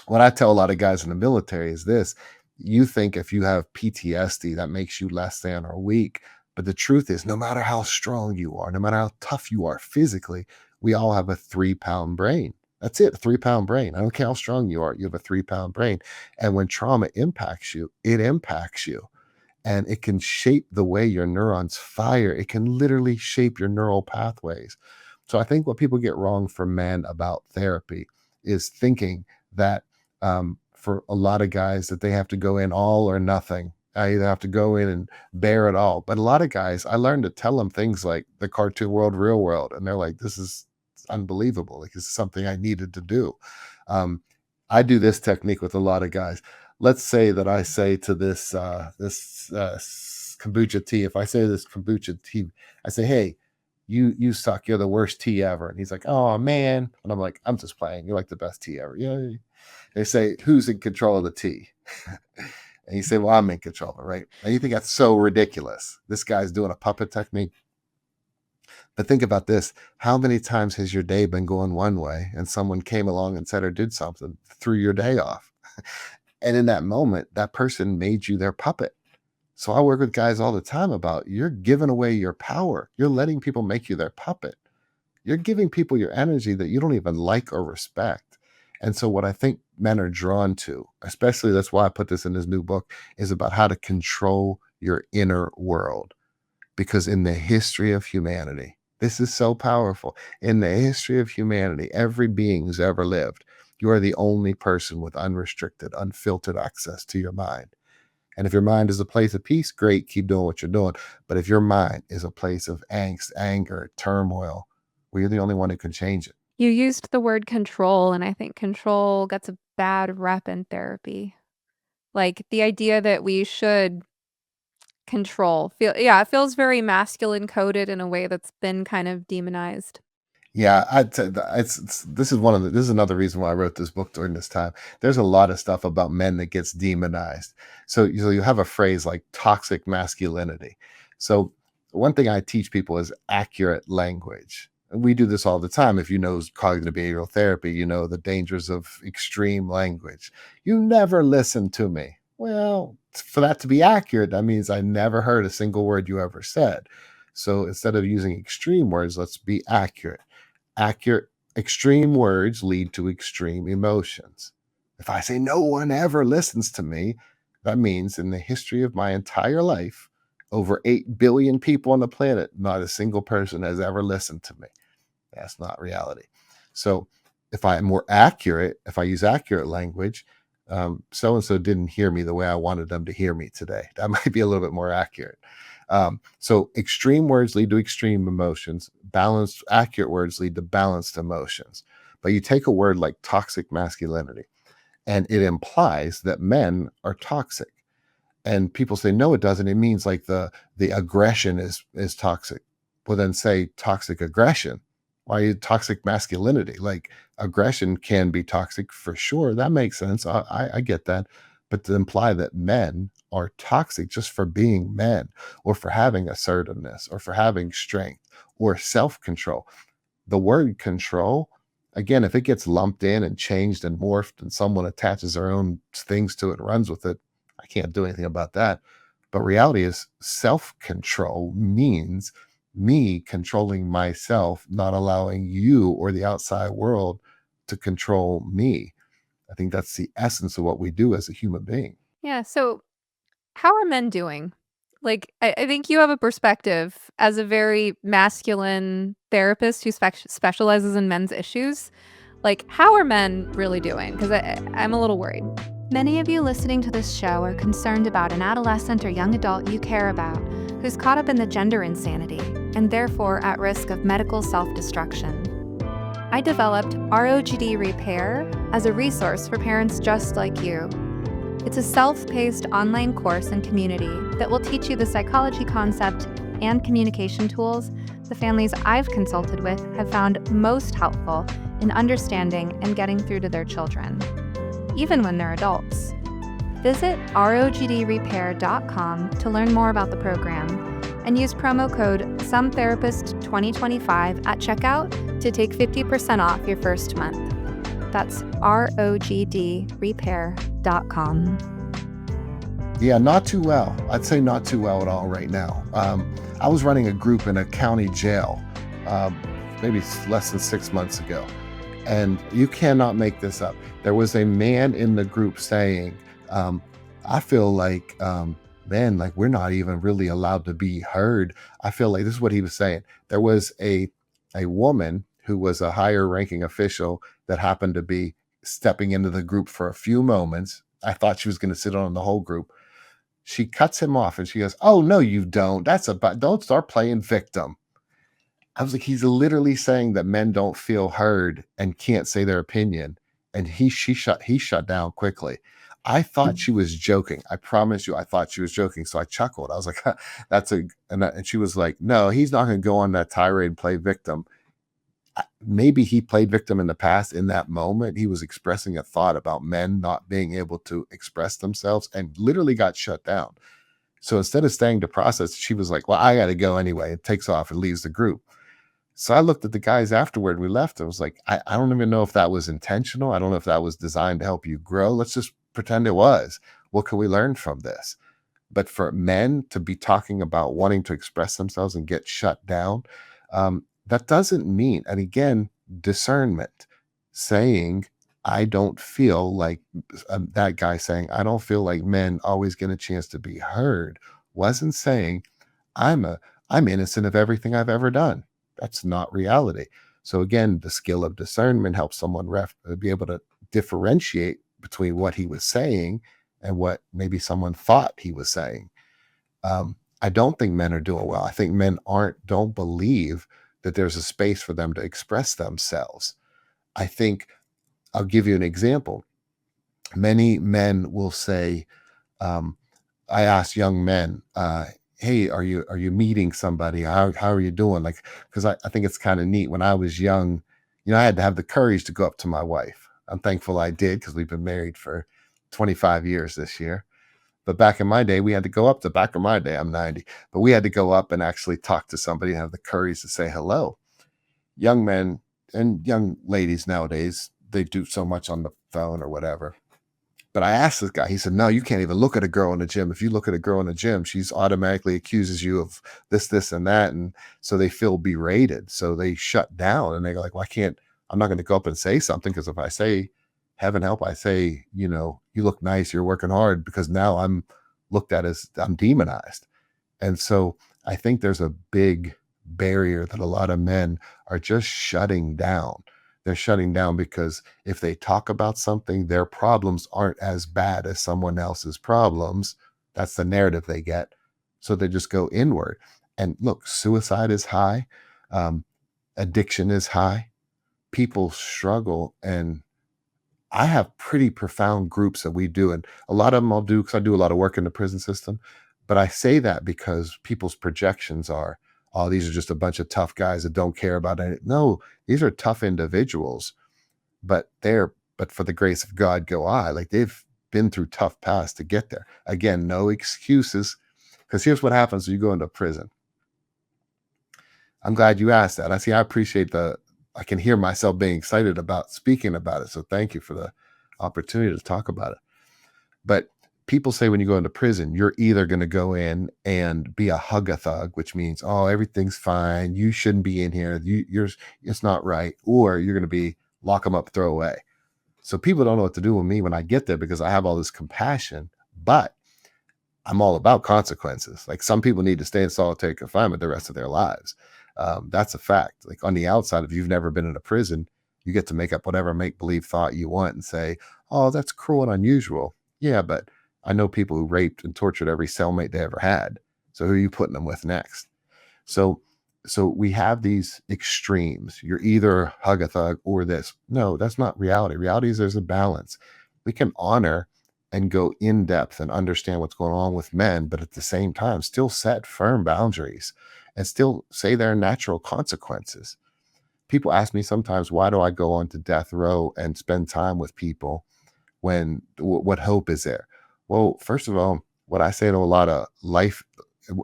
What I tell a lot of guys in the military is this: you think if you have PTSD, that makes you less than or weak. But the truth is, no matter how strong you are, no matter how tough you are physically, we all have a 3-pound brain. That's it, a 3-pound brain. I don't care how strong you are, you have a 3-pound brain. And when trauma impacts you, it impacts you. And it can shape the way your neurons fire. It can literally shape your neural pathways. So I think what people get wrong for men about therapy is thinking that for a lot of guys that they have to go in all or nothing. I either have to go in and bear it all. But a lot of guys, I learned to tell them things like the cartoon world, real world. And they're like, this is unbelievable. Like, this is something I needed to do. I do this technique with a lot of guys. Let's say that I say to this kombucha tea, if I say to this kombucha tea, I say, hey, you suck. You're the worst tea ever. And he's like, oh, man. And I'm like, I'm just playing. You're like the best tea ever. Yeah. They say, who's in control of the tea? And you say, well, I'm in control of it, right? And you think that's so ridiculous. This guy's doing a puppet technique. But think about this. How many times has your day been going one way and someone came along and said or did something, threw your day off? And in that moment, that person made you their puppet. So I work with guys all the time about, you're giving away your power. You're letting people make you their puppet. You're giving people your energy that you don't even like or respect. And so what I think men are drawn to, especially that's why I put this in his new book, is about how to control your inner world. Because in the history of humanity, this is so powerful. In the history of humanity, every being who's ever lived, you are the only person with unrestricted, unfiltered access to your mind. And if your mind is a place of peace, great, keep doing what you're doing. But if your mind is a place of angst, anger, turmoil, well, you're the only one who can change it. You used the word control, and I think control gets a bad rep in therapy. Like the idea that we should control. It feels very masculine coded in a way that's been kind of demonized. Yeah, this is another reason why I wrote this book during this time. There's a lot of stuff about men that gets demonized. So you have a phrase like toxic masculinity. So one thing I teach people is accurate language. And we do this all the time. If you know cognitive behavioral therapy, you know the dangers of extreme language. You never listen to me. Well, for that to be accurate, that means I never heard a single word you ever said. So instead of using extreme words, let's be accurate. Extreme words lead to extreme emotions. If I say no one ever listens to me, that means in the history of my entire life, over 8 billion people on the planet, not a single person has ever listened to me. That's not reality. So if I'm more accurate, if I use accurate language, so-and-so didn't hear me the way I wanted them to hear me today. That might be a little bit more accurate. So extreme words lead to extreme emotions. Balanced, accurate words lead to balanced emotions. But you take a word like toxic masculinity, and it implies that men are toxic. And people say, no, it doesn't. It means like the aggression is toxic. Well, then say toxic aggression. Why toxic masculinity? Like aggression can be toxic for sure. That makes sense. I get that. But to imply that men are toxic just for being men, or for having assertiveness, or for having strength, or self-control. The word control, again, if it gets lumped in and changed and morphed and someone attaches their own things to it and runs with it, I can't do anything about that. But reality is self-control means me controlling myself, not allowing you or the outside world to control me. I think that's the essence of what we do as a human being. Yeah. So, how are men doing? Like, I think you have a perspective as a very masculine therapist who specializes in men's issues. Like, how are men really doing? Because I'm a little worried. Many of you listening to this show are concerned about an adolescent or young adult you care about who's caught up in the gender insanity and therefore at risk of medical self-destruction. I developed ROG Repair as a resource for parents just like you. It's a self-paced online course and community that will teach you the psychology concept and communication tools the families I've consulted with have found most helpful in understanding and getting through to their children, even when they're adults. Visit rogdrepair.com to learn more about the program and use promo code SOMETherapist2025 at checkout to take 50% off your first month. That's rogdrepair.com. Yeah, not too well. I'd say not too well at all right now. I was running a group in a county jail maybe less than 6 months ago. And you cannot make this up. There was a man in the group saying, I feel like, man, like we're not even really allowed to be heard. I feel like this is what he was saying. There was a woman who was a higher ranking official that happened to be stepping into the group for a few moments. I thought she was going to sit on the whole group. She cuts him off and she goes, "Oh, no, you don't. Don't start playing victim." I was like, he's literally saying that men don't feel heard and can't say their opinion. And he shut down quickly. I thought she was joking. I promise you, I thought she was joking. So I chuckled. I was like, and she was like, no, he's not going to go on that tirade and play victim. Maybe he played victim in the past. In that moment, he was expressing a thought about men not being able to express themselves and literally got shut down. So instead of staying to process, she was like, well, I got to go anyway. It takes off and leaves the group. So I looked at the guys afterward. We left. I was like, I don't even know if that was intentional. I don't know if that was designed to help you grow. Let's just pretend it was. What can we learn from this? But for men to be talking about wanting to express themselves and get shut down, that doesn't mean, and again, discernment, saying, I don't feel like that guy saying, I don't feel like men always get a chance to be heard, wasn't saying I'm innocent of everything I've ever done. That's not reality. So again, the skill of discernment helps someone be able to differentiate between what he was saying and what maybe someone thought he was saying. I don't think men are doing well. I think men don't believe that there's a space for them to express themselves. I think I'll give you an example. Many men will say, I ask young men, hey, are you meeting somebody? How are you doing? Like, because I think it's kind of neat. When I was young, I had to have the courage to go up to my wife. I'm thankful I did, because we've been married for 25 years this year. But back in my day, we had to go up to, back in my day, I'm 90, but we had to go up and actually talk to somebody and have the courage to say hello. Young men and young ladies nowadays, they do so much on the phone or whatever. But I asked this guy, he said, no, you can't even look at a girl in the gym. If you look at a girl in the gym, she's automatically accuses you of this, and that. And so they feel berated. So they shut down and they go like, well, I'm not going to go up and say something, because if I say, heaven help, I say, you look nice, you're working hard, because now I'm looked at as I'm demonized. And so I think there's a big barrier that a lot of men are just shutting down. They're shutting down because if they talk about something, their problems aren't as bad as someone else's problems. That's the narrative they get. So they just go inward. And look, suicide is high. Addiction is high. People struggle. And I have pretty profound groups that we do. And a lot of them I'll do because I do a lot of work in the prison system. But I say that because people's projections are, oh, these are just a bunch of tough guys that don't care about it. No, these are tough individuals, but for the grace of God go I. Like, they've been through tough paths to get there. Again, no excuses, because here's what happens when you go into prison. I'm glad you asked that. I appreciate I can hear myself being excited about speaking about it. So thank you for the opportunity to talk about it. But people say when you go into prison, you're either going to go in and be a hug-a-thug, which means, oh, everything's fine, you shouldn't be in here, it's not right, or you're going to be lock them up, throw away. So people don't know what to do with me when I get there, because I have all this compassion, but I'm all about consequences. Like, some people need to stay in solitary confinement the rest of their lives. That's a fact. Like, on the outside, if you've never been in a prison, you get to make up whatever make-believe thought you want and say, oh, that's cruel and unusual. Yeah, but I know people who raped and tortured every cellmate they ever had. So who are you putting them with next? So So we have these extremes. You're either hug a thug or this. No, that's not reality. Reality is there's a balance. We can honor and go in depth and understand what's going on with men, but at the same time, still set firm boundaries and still say there are natural consequences. People ask me sometimes, why do I go onto death row and spend time with people when what hope is there? Well, first of all, what I say to a lot of life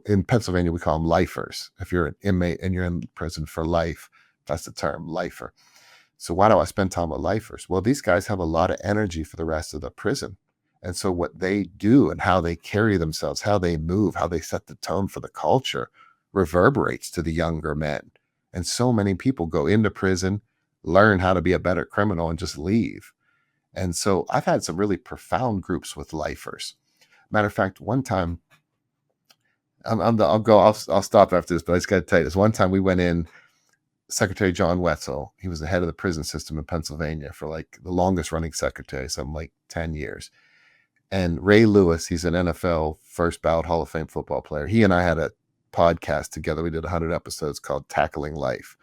in Pennsylvania, we call them lifers. If you're an inmate and you're in prison for life, that's the term, lifer. So why do I spend time with lifers? Well, these guys have a lot of energy for the rest of the prison. And so what they do and how they carry themselves, how they move, how they set the tone for the culture reverberates to the younger men. And so many people go into prison, learn how to be a better criminal, and just leave. And so I've had some really profound groups with lifers. Matter of fact, one time, I'll stop after this, but I just got to tell you this. One time we went in, Secretary John Wetzel, he was the head of the prison system in Pennsylvania for like the longest running secretary, something like 10 years. And Ray Lewis, he's an NFL first ballot Hall of Fame football player. He and I had a podcast together. We did 100 episodes called Tackling Life.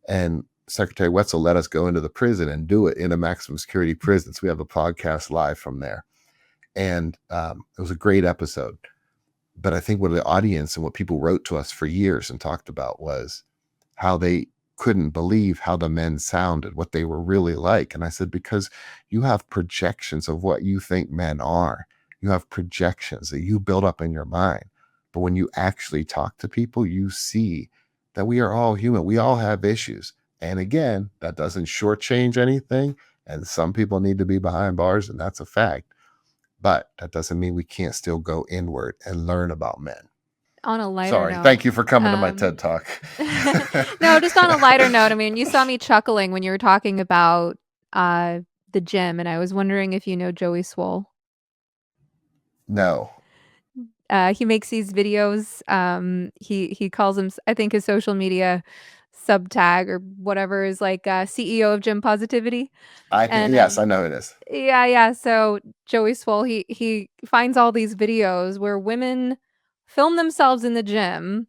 And Secretary Wetzel let us go into the prison and do it in a maximum security prison. So we have a podcast live from there. And it was a great episode. But I think what the audience and what people wrote to us for years and talked about was how they couldn't believe how the men sounded, what they were really like. And I said, because you have projections of what you think men are. You have projections that you build up in your mind. But when you actually talk to people, you see that we are all human. We all have issues. And again, that doesn't shortchange anything. And some people need to be behind bars, and that's a fact. But that doesn't mean we can't still go inward and learn about men. On a lighter Sorry. note, Thank you for coming to my TED Talk. no, just on a lighter note. I mean, you saw me chuckling when you were talking about the gym, and I was wondering if you know Joey Swole. No. He makes these videos. He calls him, I think his social media subtag or whatever is like CEO of Gym Positivity. Yes, I know it is. Yeah. So Joey Swole, he finds all these videos where women film themselves in the gym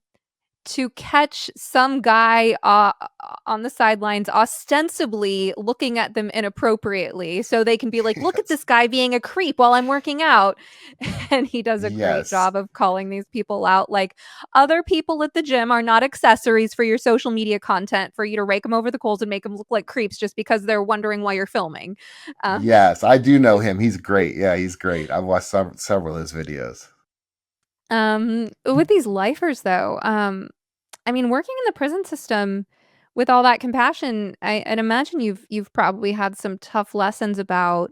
to catch some guy on the sidelines ostensibly looking at them inappropriately so they can be like, look at this guy being a creep while I'm working out. And he does a great job of calling these people out. Like, other people at the gym are not accessories for your social media content for you to rake them over the coals and make them look like creeps just because they're wondering why you're filming. Yes, I do know him. He's great. Yeah, he's great. I've watched several of his videos. With these lifers though, I mean, working in the prison system with all that compassion, I'd imagine you've probably had some tough lessons about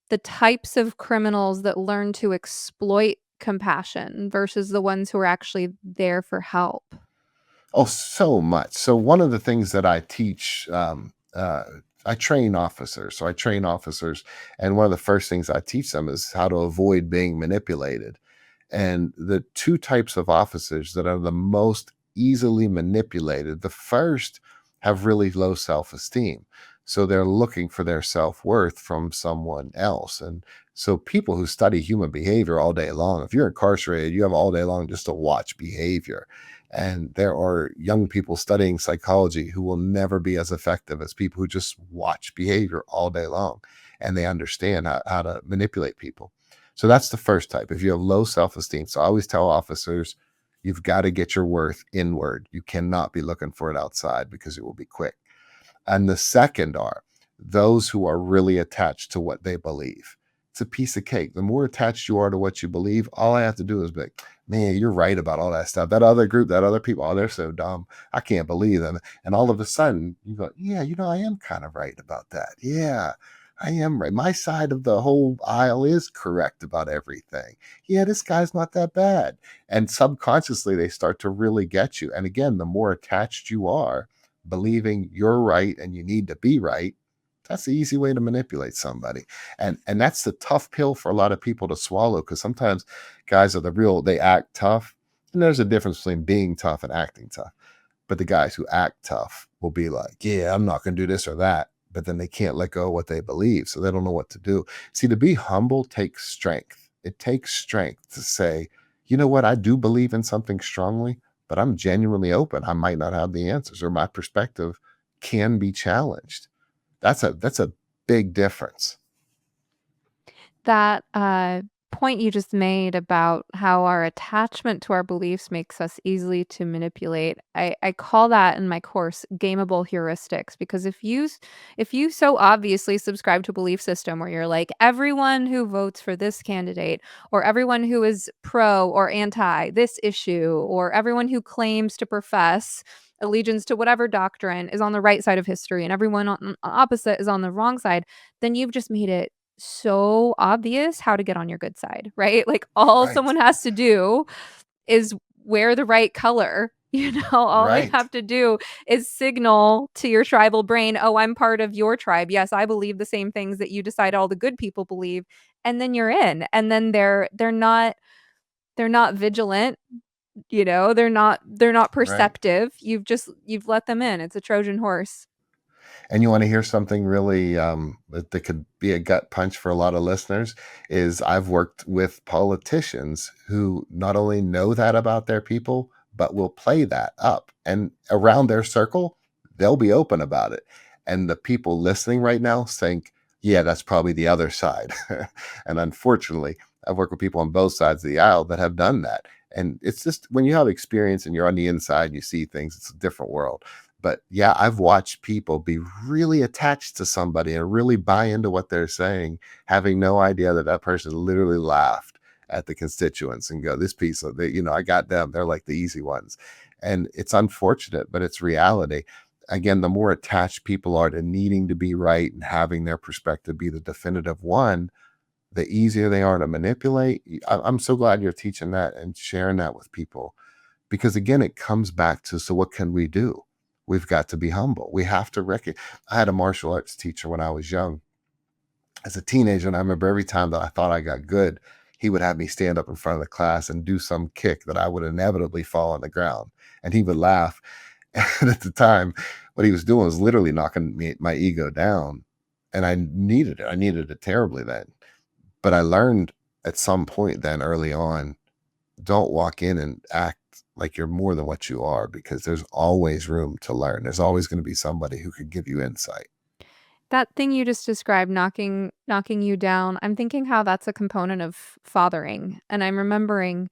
the types of criminals that learn to exploit compassion versus the ones who are actually there for help. Oh, so much. So one of the things that I teach, I train officers. So I train officers, and one of the first things I teach them is how to avoid being manipulated. And the two types of officers that are the most easily manipulated, the first have really low self-esteem. So they're looking for their self-worth from someone else. And so people who study human behavior all day long, if you're incarcerated, you have all day long just to watch behavior. And there are young people studying psychology who will never be as effective as people who just watch behavior all day long. And they understand how to manipulate people. So that's the first type. If you have low self-esteem. So I always tell officers, you've got to get your worth inward. You cannot be looking for it outside because it will be quick. And the second are those who are really attached to what they believe. It's a piece of cake. The more attached you are to what you believe, all I have to do is be like, man, you're right about all that stuff. That other group, that other people, oh, they're so dumb. I can't believe them. And all of a sudden you go, yeah, I am kind of right about that. Yeah, I am right. My side of the whole aisle is correct about everything. Yeah, this guy's not that bad. And subconsciously they start to really get you. And again, the more attached you are, believing you're right and you need to be right, that's the easy way to manipulate somebody. And that's the tough pill for a lot of people to swallow, because sometimes guys they act tough. And there's a difference between being tough and acting tough. But the guys who act tough will be like, yeah, I'm not going to do this or that. But then they can't let go of what they believe. So they don't know what to do. See, to be humble takes strength. It takes strength to say, you know what? I do believe in something strongly, but I'm genuinely open. I might not have the answers, or my perspective can be challenged. That's a big difference. That point you just made about how our attachment to our beliefs makes us easily to manipulate. I call that in my course gameable heuristics, because if you so obviously subscribe to a belief system where you're like, everyone who votes for this candidate, or everyone who is pro or anti this issue, or everyone who claims to profess allegiance to whatever doctrine is on the right side of history and everyone on opposite is on the wrong side, then you've just made it so obvious how to get on your good side, right? Like, all Right. someone has to do is wear the right color. All they Right. have to do is signal to your tribal brain, "Oh, I'm part of your tribe. Yes, I believe the same things that you decide all the good people believe." And then you're in. And then they're not vigilant, they're not Right. perceptive. You've let them in. It's a Trojan horse. And you want to hear something really that could be a gut punch for a lot of listeners is I've worked with politicians who not only know that about their people, but will play that up. And around their circle, they'll be open about it. And the people listening right now think, yeah, that's probably the other side. And unfortunately, I've worked with people on both sides of the aisle that have done that. And it's just when you have experience and you're on the inside, you see things, it's a different world. But yeah, I've watched people be really attached to somebody and really buy into what they're saying, having no idea that that person literally laughed at the constituents and go, this piece of I got them. They're like the easy ones. And it's unfortunate, but it's reality. Again, the more attached people are to needing to be right and having their perspective be the definitive one, the easier they are to manipulate. I'm so glad you're teaching that and sharing that with people, because again, it comes back to, so what can we do? We've got to be humble. We have to recognize. I had a martial arts teacher when I was young as a teenager, and I remember every time that I thought I got good, he would have me stand up in front of the class and do some kick that I would inevitably fall on the ground, and he would laugh. And at the time, what he was doing was literally knocking my ego down, and I needed it. I needed it terribly then. But I learned at some point then, early on, don't walk in and act like you're more than what you are, because there's always room to learn. There's always going to be somebody who could give you insight. That thing you just described, knocking you down, I'm thinking how that's a component of fathering, and I'm remembering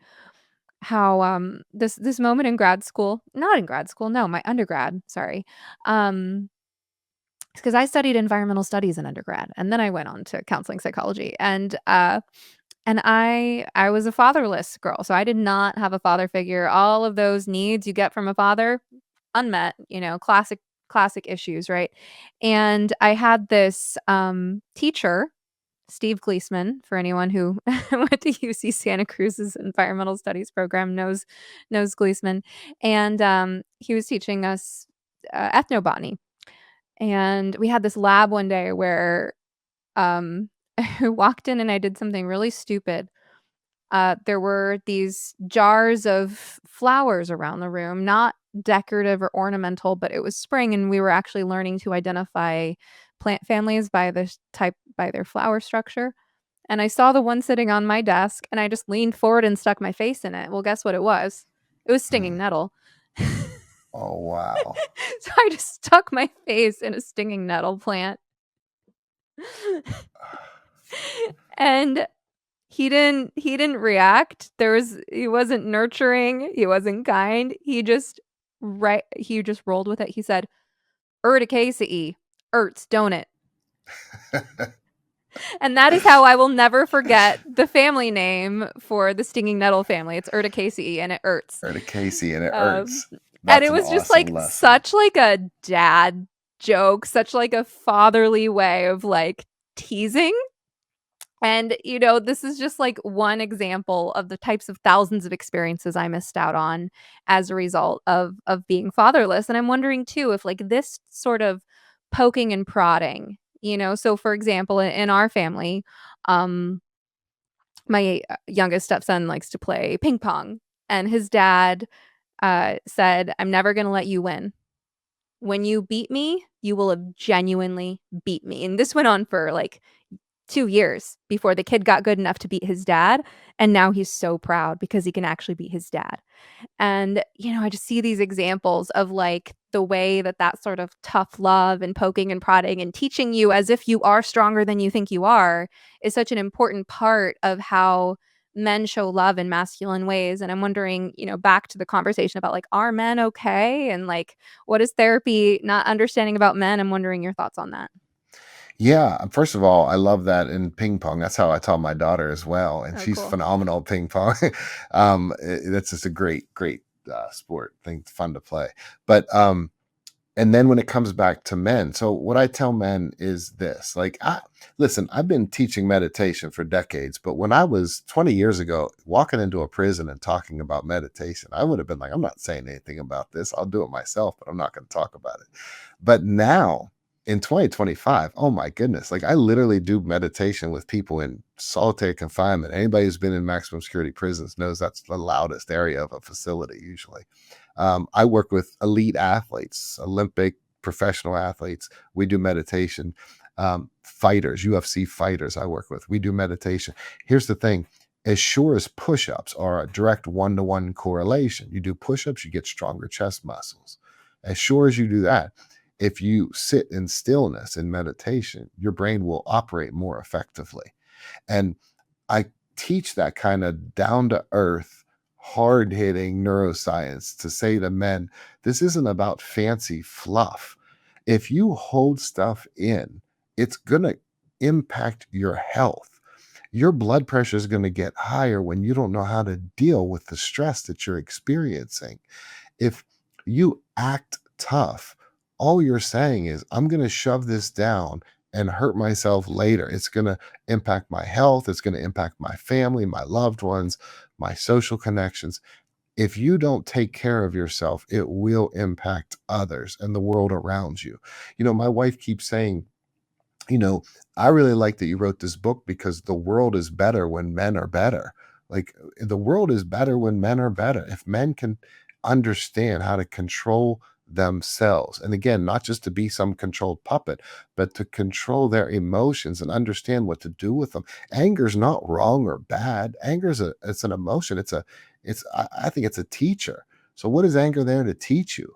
how, this moment in grad school, not in grad school, no, my undergrad, sorry, um, because I studied environmental studies in undergrad, and then I went on to counseling psychology, and I was a fatherless girl, so I did not have a father figure. All of those needs you get from a father, unmet, classic issues, right? And I had this, teacher, Steve Gleasman, for anyone who went to UC Santa Cruz's environmental studies program knows Gleasman, and, he was teaching us, ethnobotany, and we had this lab one day where, um, I walked in and I did something really stupid. There were these jars of flowers around the room, not decorative or ornamental, but it was spring, and we were actually learning to identify plant families by their flower structure. And I saw the one sitting on my desk, and I just leaned forward and stuck my face in it. Well, guess what it was? It was stinging Hmm. nettle. Oh, wow. So I just stuck my face in a stinging nettle plant. And he didn't react. He wasn't nurturing, he wasn't kind. He just rolled with it. He said, "Urticaceae. Erts, don't it?" And that is how I will never forget the family name for the stinging nettle family. It's Urticaceae, and it Erts. Or to Casey, and it Um, hurts. and That's it an was just awesome like lesson. such like a dad joke, such like a fatherly way of like teasing. And, this is just like one example of the types of thousands of experiences I missed out on as a result of being fatherless. And I'm wondering too if like this sort of poking and prodding, so for example, in our family, um my youngest stepson likes to play ping pong, and his dad said, "I'm never going to let you win. When you beat me, you will have genuinely beat me." And this went on for like 2 years before the kid got good enough to beat his dad, and now he's so proud because he can actually beat his dad. And, I just see these examples of, like, the way that that sort of tough love and poking and prodding and teaching you as if you are stronger than you think you are is such an important part of how men show love in masculine ways. And I'm wondering, back to the conversation about, like, are men okay? And, like, what is therapy not understanding about men? I'm wondering your thoughts on that. Yeah, first of all, I love that in ping pong. That's how I taught my daughter as well, and Oh, she's cool. phenomenal at ping pong. That's just a great sport. I think it's fun to play. But and then when it comes back to men, so what I tell men is this: like, listen, I've been teaching meditation for decades, but when I was 20 years ago, walking into a prison and talking about meditation, I would have been like, I'm not saying anything about this. I'll do it myself, but I'm not going to talk about it. But now in 2025, oh my goodness, like I literally do meditation with people in solitary confinement. Anybody who's been in maximum security prisons knows that's the loudest area of a facility usually. I work with elite athletes, Olympic professional athletes. We do meditation. Fighters, UFC fighters, I work with. We do meditation. Here's the thing: as sure as push ups are a direct one-to-one correlation, you do push ups, you get stronger chest muscles. As sure as you do that, if you sit in stillness in meditation, your brain will operate more effectively. And I teach that kind of down to earth, hard hitting neuroscience to say to men, this isn't about fancy fluff. If you hold stuff in, it's going to impact your health. Your blood pressure is going to get higher when you don't know how to deal with the stress that you're experiencing. If you act tough, all you're saying is, I'm going to shove this down and hurt myself later. It's going to impact my health. It's going to impact my family, my loved ones, my social connections. If you don't take care of yourself, it will impact others and the world around you. My wife keeps saying, you know, I really like that you wrote this book because the world is better when men are better. Like the world is better when men are better. If men can understand how to control themselves, and again, not just to be some controlled puppet, but to control their emotions and understand what to do with them. Anger's not wrong or bad. It's an emotion. I think it's a teacher. So what is anger there to teach you?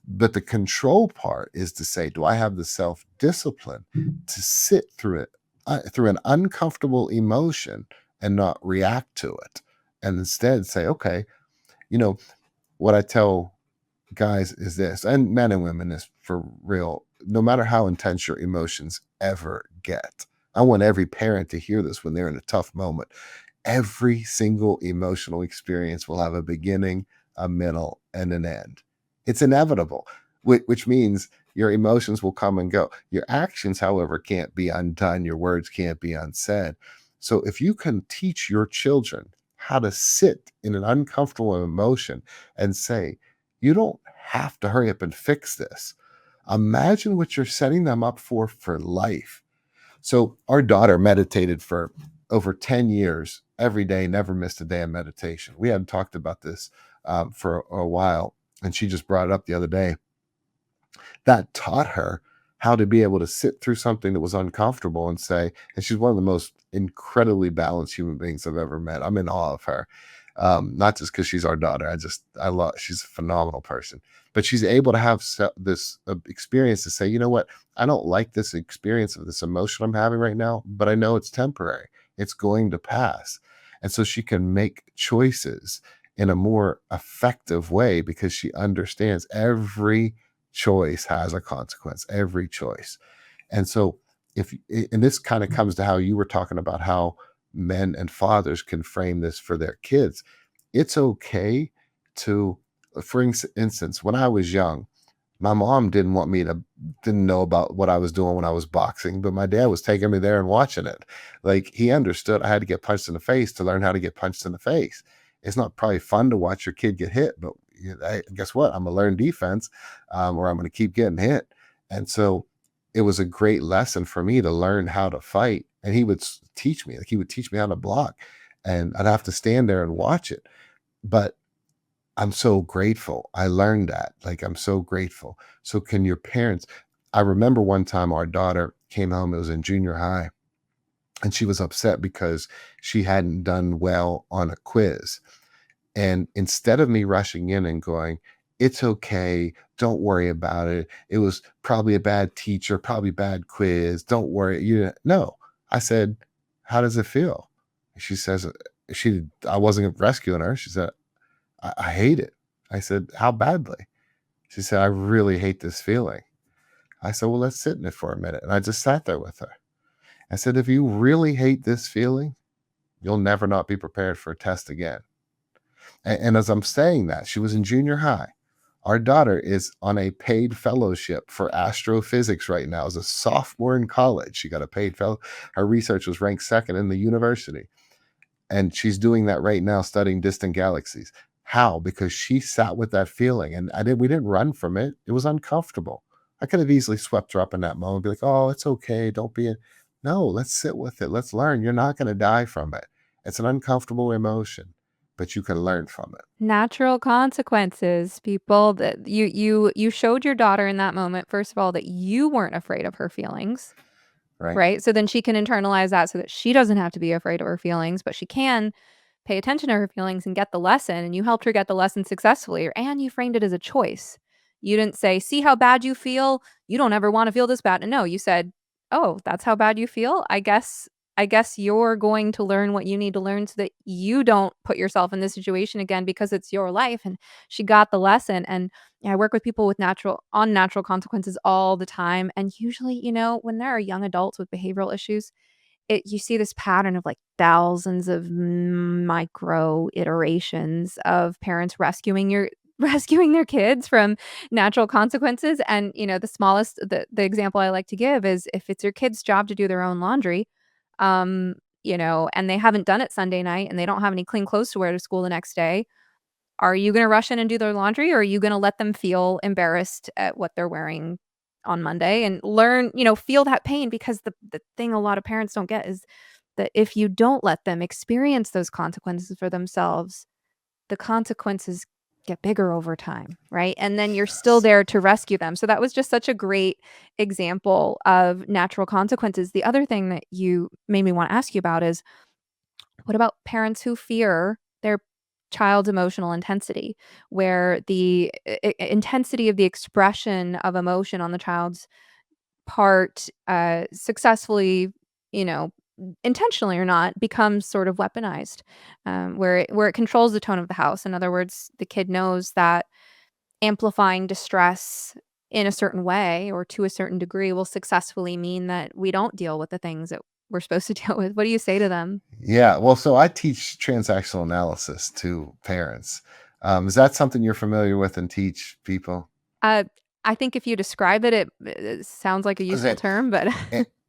But the control part is to say, do I have the self discipline to sit through it, through an uncomfortable emotion and not react to it? And instead say, okay, you know, what I tell guys is this, and men and women is for real, no matter how intense your emotions ever get. I want every parent to hear this when they're in a tough moment. Every single emotional experience will have a beginning, a middle, and an end. It's inevitable, which means your emotions will come and go. Your actions, however, can't be undone. Your words can't be unsaid. So if you can teach your children how to sit in an uncomfortable emotion and say, you don't have to hurry up and fix this. Imagine what you're setting them up for life. So our daughter meditated for over 10 years every day, never missed a day of meditation. We hadn't talked about this for a while, and she just brought it up the other day. That taught her how to be able to sit through something that was uncomfortable and say, and she's one of the most incredibly balanced human beings I've ever met. I'm in awe of her. Not just because she's our daughter. She's a phenomenal person, but she's able to have this experience to say, you know what? I don't like this experience of this emotion I'm having right now, but I know it's temporary. It's going to pass. And so she can make choices in a more effective way because she understands every choice has a consequence, every choice. And so and this kind of comes to how you were talking about how men and fathers can frame this for their kids. It's okay to, for instance, when I was young, my mom didn't know about what I was doing when I was boxing, but my dad was taking me there and watching it. Like he understood I had to get punched in the face to learn how to get punched in the face. It's not probably fun to watch your kid get hit, but guess what? I'm gonna learn defense, or I'm gonna keep getting hit. And so it was a great lesson for me to learn how to fight. And he would teach me, like he would teach me how to block, and I'd have to stand there and watch it. But I'm so grateful. I learned that. Like, I'm so grateful. So can your parents? I remember one time our daughter came home, it was in junior high, and she was upset because she hadn't done well on a quiz. And instead of me rushing in and going, "It's okay, don't worry about it. It was probably a bad teacher, probably bad quiz. Don't worry." No, I said, "How does it feel?" She says, I wasn't rescuing her. She said, I hate it." I said, "How badly?" She said, "I really hate this feeling." I said, "Well, let's sit in it for a minute." And I just sat there with her. I said, "If you really hate this feeling, you'll never not be prepared for a test again." And as I'm saying that, she was in junior high. Our daughter is on a paid fellowship for astrophysics right now as a sophomore in college. She got a paid fellow. Her research was ranked second in the university. And she's doing that right now, studying distant galaxies. How? Because she sat with that feeling, and we didn't run from it. It was uncomfortable. I could have easily swept her up in that moment, be like, "Oh, it's okay. Don't be No, let's sit with it. Let's learn. You're not going to die from it. It's an uncomfortable emotion, but you can learn from it." Natural consequences, people. That you showed your daughter in that moment, first of all, that you weren't afraid of her feelings, Right? right? So then she can internalize that so that she doesn't have to be afraid of her feelings, but she can pay attention to her feelings and get the lesson, and you helped her get the lesson successfully, and you framed it as a choice. You didn't say, "See how bad you feel? You don't ever want to feel this bad." And no, you said, "Oh, that's how bad you feel? I guess you're going to learn what you need to learn so that you don't put yourself in this situation again because it's your life." And she got the lesson. And yeah, I work with people with natural consequences all the time. And usually, when there are young adults with behavioral issues, you see this pattern of like thousands of micro iterations of parents rescuing their kids from natural consequences. And the example I like to give is, if it's your kid's job to do their own laundry, and they haven't done it Sunday night and they don't have any clean clothes to wear to school the next day, are you going to rush in and do their laundry, or are you going to let them feel embarrassed at what they're wearing on Monday and feel that pain? Because the thing a lot of parents don't get is that if you don't let them experience those consequences for themselves, the consequences get bigger over time, right? And then you're still Yes. there to rescue them. So that was just such a great example of natural consequences. The other thing that you made me want to ask you about is, what about parents who fear their child's emotional intensity, where the intensity of the expression of emotion on the child's part, successfully, you know, intentionally or not, becomes sort of weaponized, where it controls the tone of the house. In other words, the kid knows that amplifying distress in a certain way or to a certain degree will successfully mean that we don't deal with the things that we're supposed to deal with. What do you say to them? Yeah. Well, so I teach transactional analysis to parents. Is that something you're familiar with and teach people? Uh, I think if you describe it, it sounds like a Because useful term, but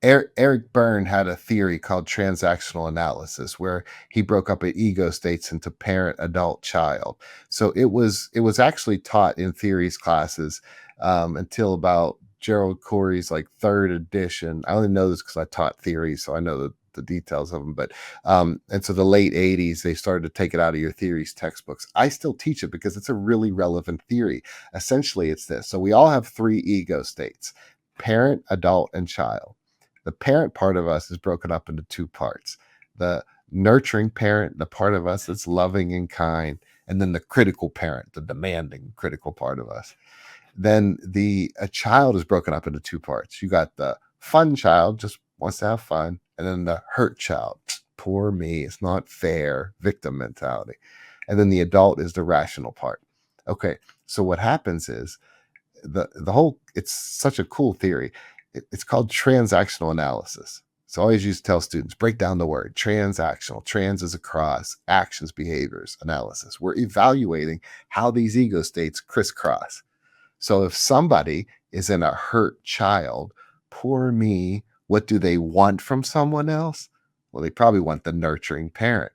Eric Berne had a theory called transactional analysis, where he broke up ego states into parent, adult, child. So it was actually taught in theories classes until about Gerald Corey's like third edition. I only know this because I taught theory, so I know the details of them. But and so the late 80s, they started to take it out of your theories textbooks. I still teach it because it's a really relevant theory. Essentially, it's this. So we all have three ego states: parent, adult, and child. The parent part of us is broken up into two parts: the nurturing parent, the part of us that's loving and kind, and then the critical parent, the demanding critical part of us. Then the a child is broken up into two parts. You got the fun child, just wants to have fun, and then the hurt child, poor me, it's not fair, victim mentality. And then the adult is the rational part. Okay, so what happens is the whole, it's such a cool theory. It's called transactional analysis. So I always used to tell students, break down the word transactional. Trans is across, actions, behaviors, analysis. We're evaluating how these ego states crisscross. So if somebody is in a hurt child, poor me, what do they want from someone else? Well, they probably want the nurturing parent.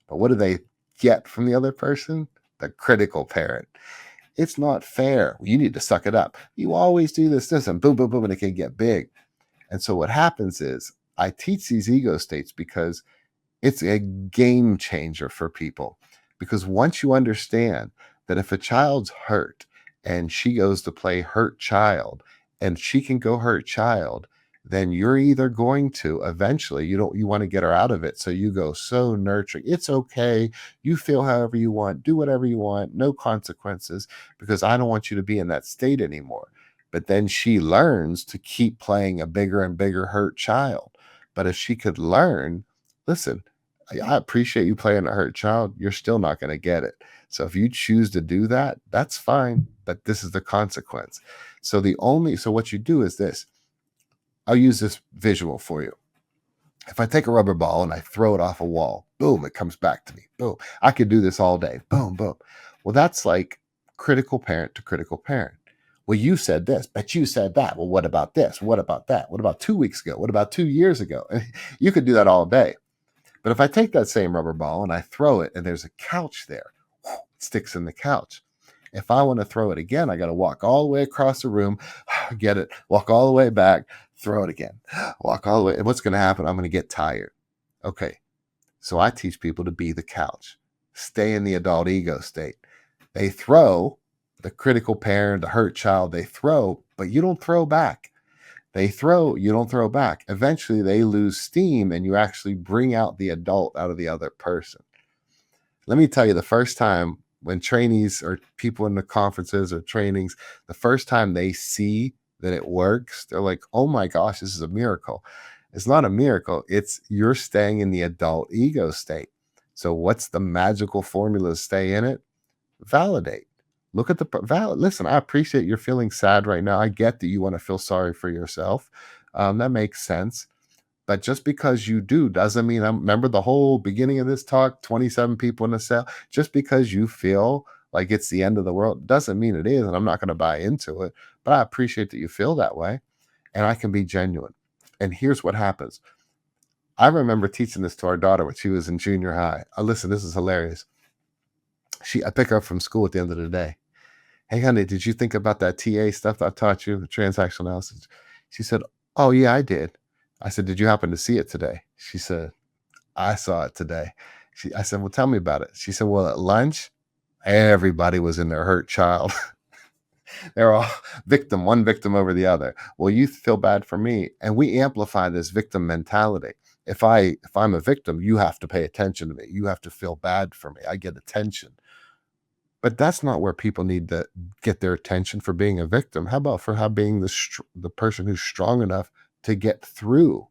But what do they get from the other person? The critical parent. It's not fair. You need to suck it up. You always do this, and boom, boom, boom, and it can get big. And so what happens is I teach these ego states because it's a game changer for people. Because once you understand that if a child's hurt and she goes to play hurt child, and she can go hurt child, then you're either going to eventually, you want to get her out of it. So you go so nurturing. It's okay. You feel however you want, do whatever you want, no consequences, because I don't want you to be in that state anymore. But then she learns to keep playing a bigger and bigger hurt child. But if she could learn, listen, I appreciate you playing a hurt child. You're still not going to get it. So if you choose to do that, that's fine. But this is the consequence. So what you do is this. I'll use this visual for you. If I take a rubber ball and I throw it off a wall, boom, it comes back to me. Boom. I could do this all day. Boom, boom. Well, that's like critical parent to critical parent. Well, you said this, but you said that. Well, what about this? What about that? What about 2 weeks ago? What about 2 years ago? You could do that all day. But if I take that same rubber ball and I throw it and there's a couch there, it sticks in the couch. If I want to throw it again, I got to walk all the way across the room, get it, walk all the way back, throw it again, walk all the way. And what's going to happen? I'm going to get tired. Okay. So I teach people to be the couch, stay in the adult ego state. They throw, the critical parent, the hurt child, they throw, but you don't throw back. They throw, you don't throw back. Eventually they lose steam and you actually bring out the adult out of the other person. Let me tell you, the first time when trainees or people in the conferences or trainings, the first time they see that it works, they're like, oh my gosh, this is a miracle. It's not a miracle. It's you're staying in the adult ego state. So what's the magical formula to stay in it? Validate. Look at listen, I appreciate you're feeling sad right now. I get that you want to feel sorry for yourself. That makes sense. But just because you do doesn't mean remember the whole beginning of this talk, 27 people in a cell. Just because you feel like it's the end of the world doesn't mean it is. And I'm not going to buy into it. But I appreciate that you feel that way. And I can be genuine. And here's what happens. I remember teaching this to our daughter when she was in junior high. Listen, this is hilarious. I pick her up from school at the end of the day. Hey, honey, did you think about that TA stuff that I taught you, the transactional analysis? She said, oh, yeah, I did. I said, did you happen to see it today? She said, I saw it today. I said, well, tell me about it. She said, well, at lunch, everybody was in their hurt child. They're all one victim over the other. Well, you feel bad for me. And we amplify this victim mentality. If I'm a victim, you have to pay attention to me. You have to feel bad for me. I get attention. But that's not where people need to get their attention for being a victim. How about for being the person who's strong enough to get through,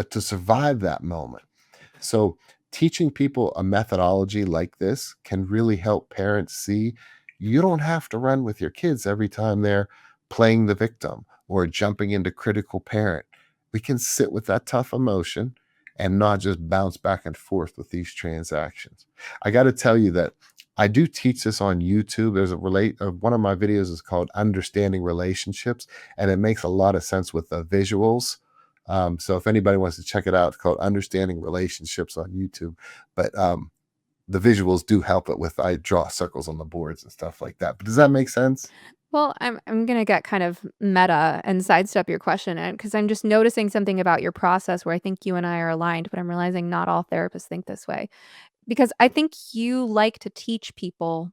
to survive that moment? So teaching people a methodology like this can really help parents see you don't have to run with your kids every time they're playing the victim or jumping into critical parent. We can sit with that tough emotion and not just bounce back and forth with these transactions. I got to tell you that I do teach this on YouTube. There's one of my videos is called Understanding Relationships, and it makes a lot of sense with the visuals. So if anybody wants to check it out, it's called Understanding Relationships on YouTube. But the visuals do help it with, I draw circles on the boards and stuff like that. But does that make sense? Well, I'm going to get kind of meta and sidestep your question, and because I'm just noticing something about your process where I think you and I are aligned, but I'm realizing not all therapists think this way. Because I think you like to teach people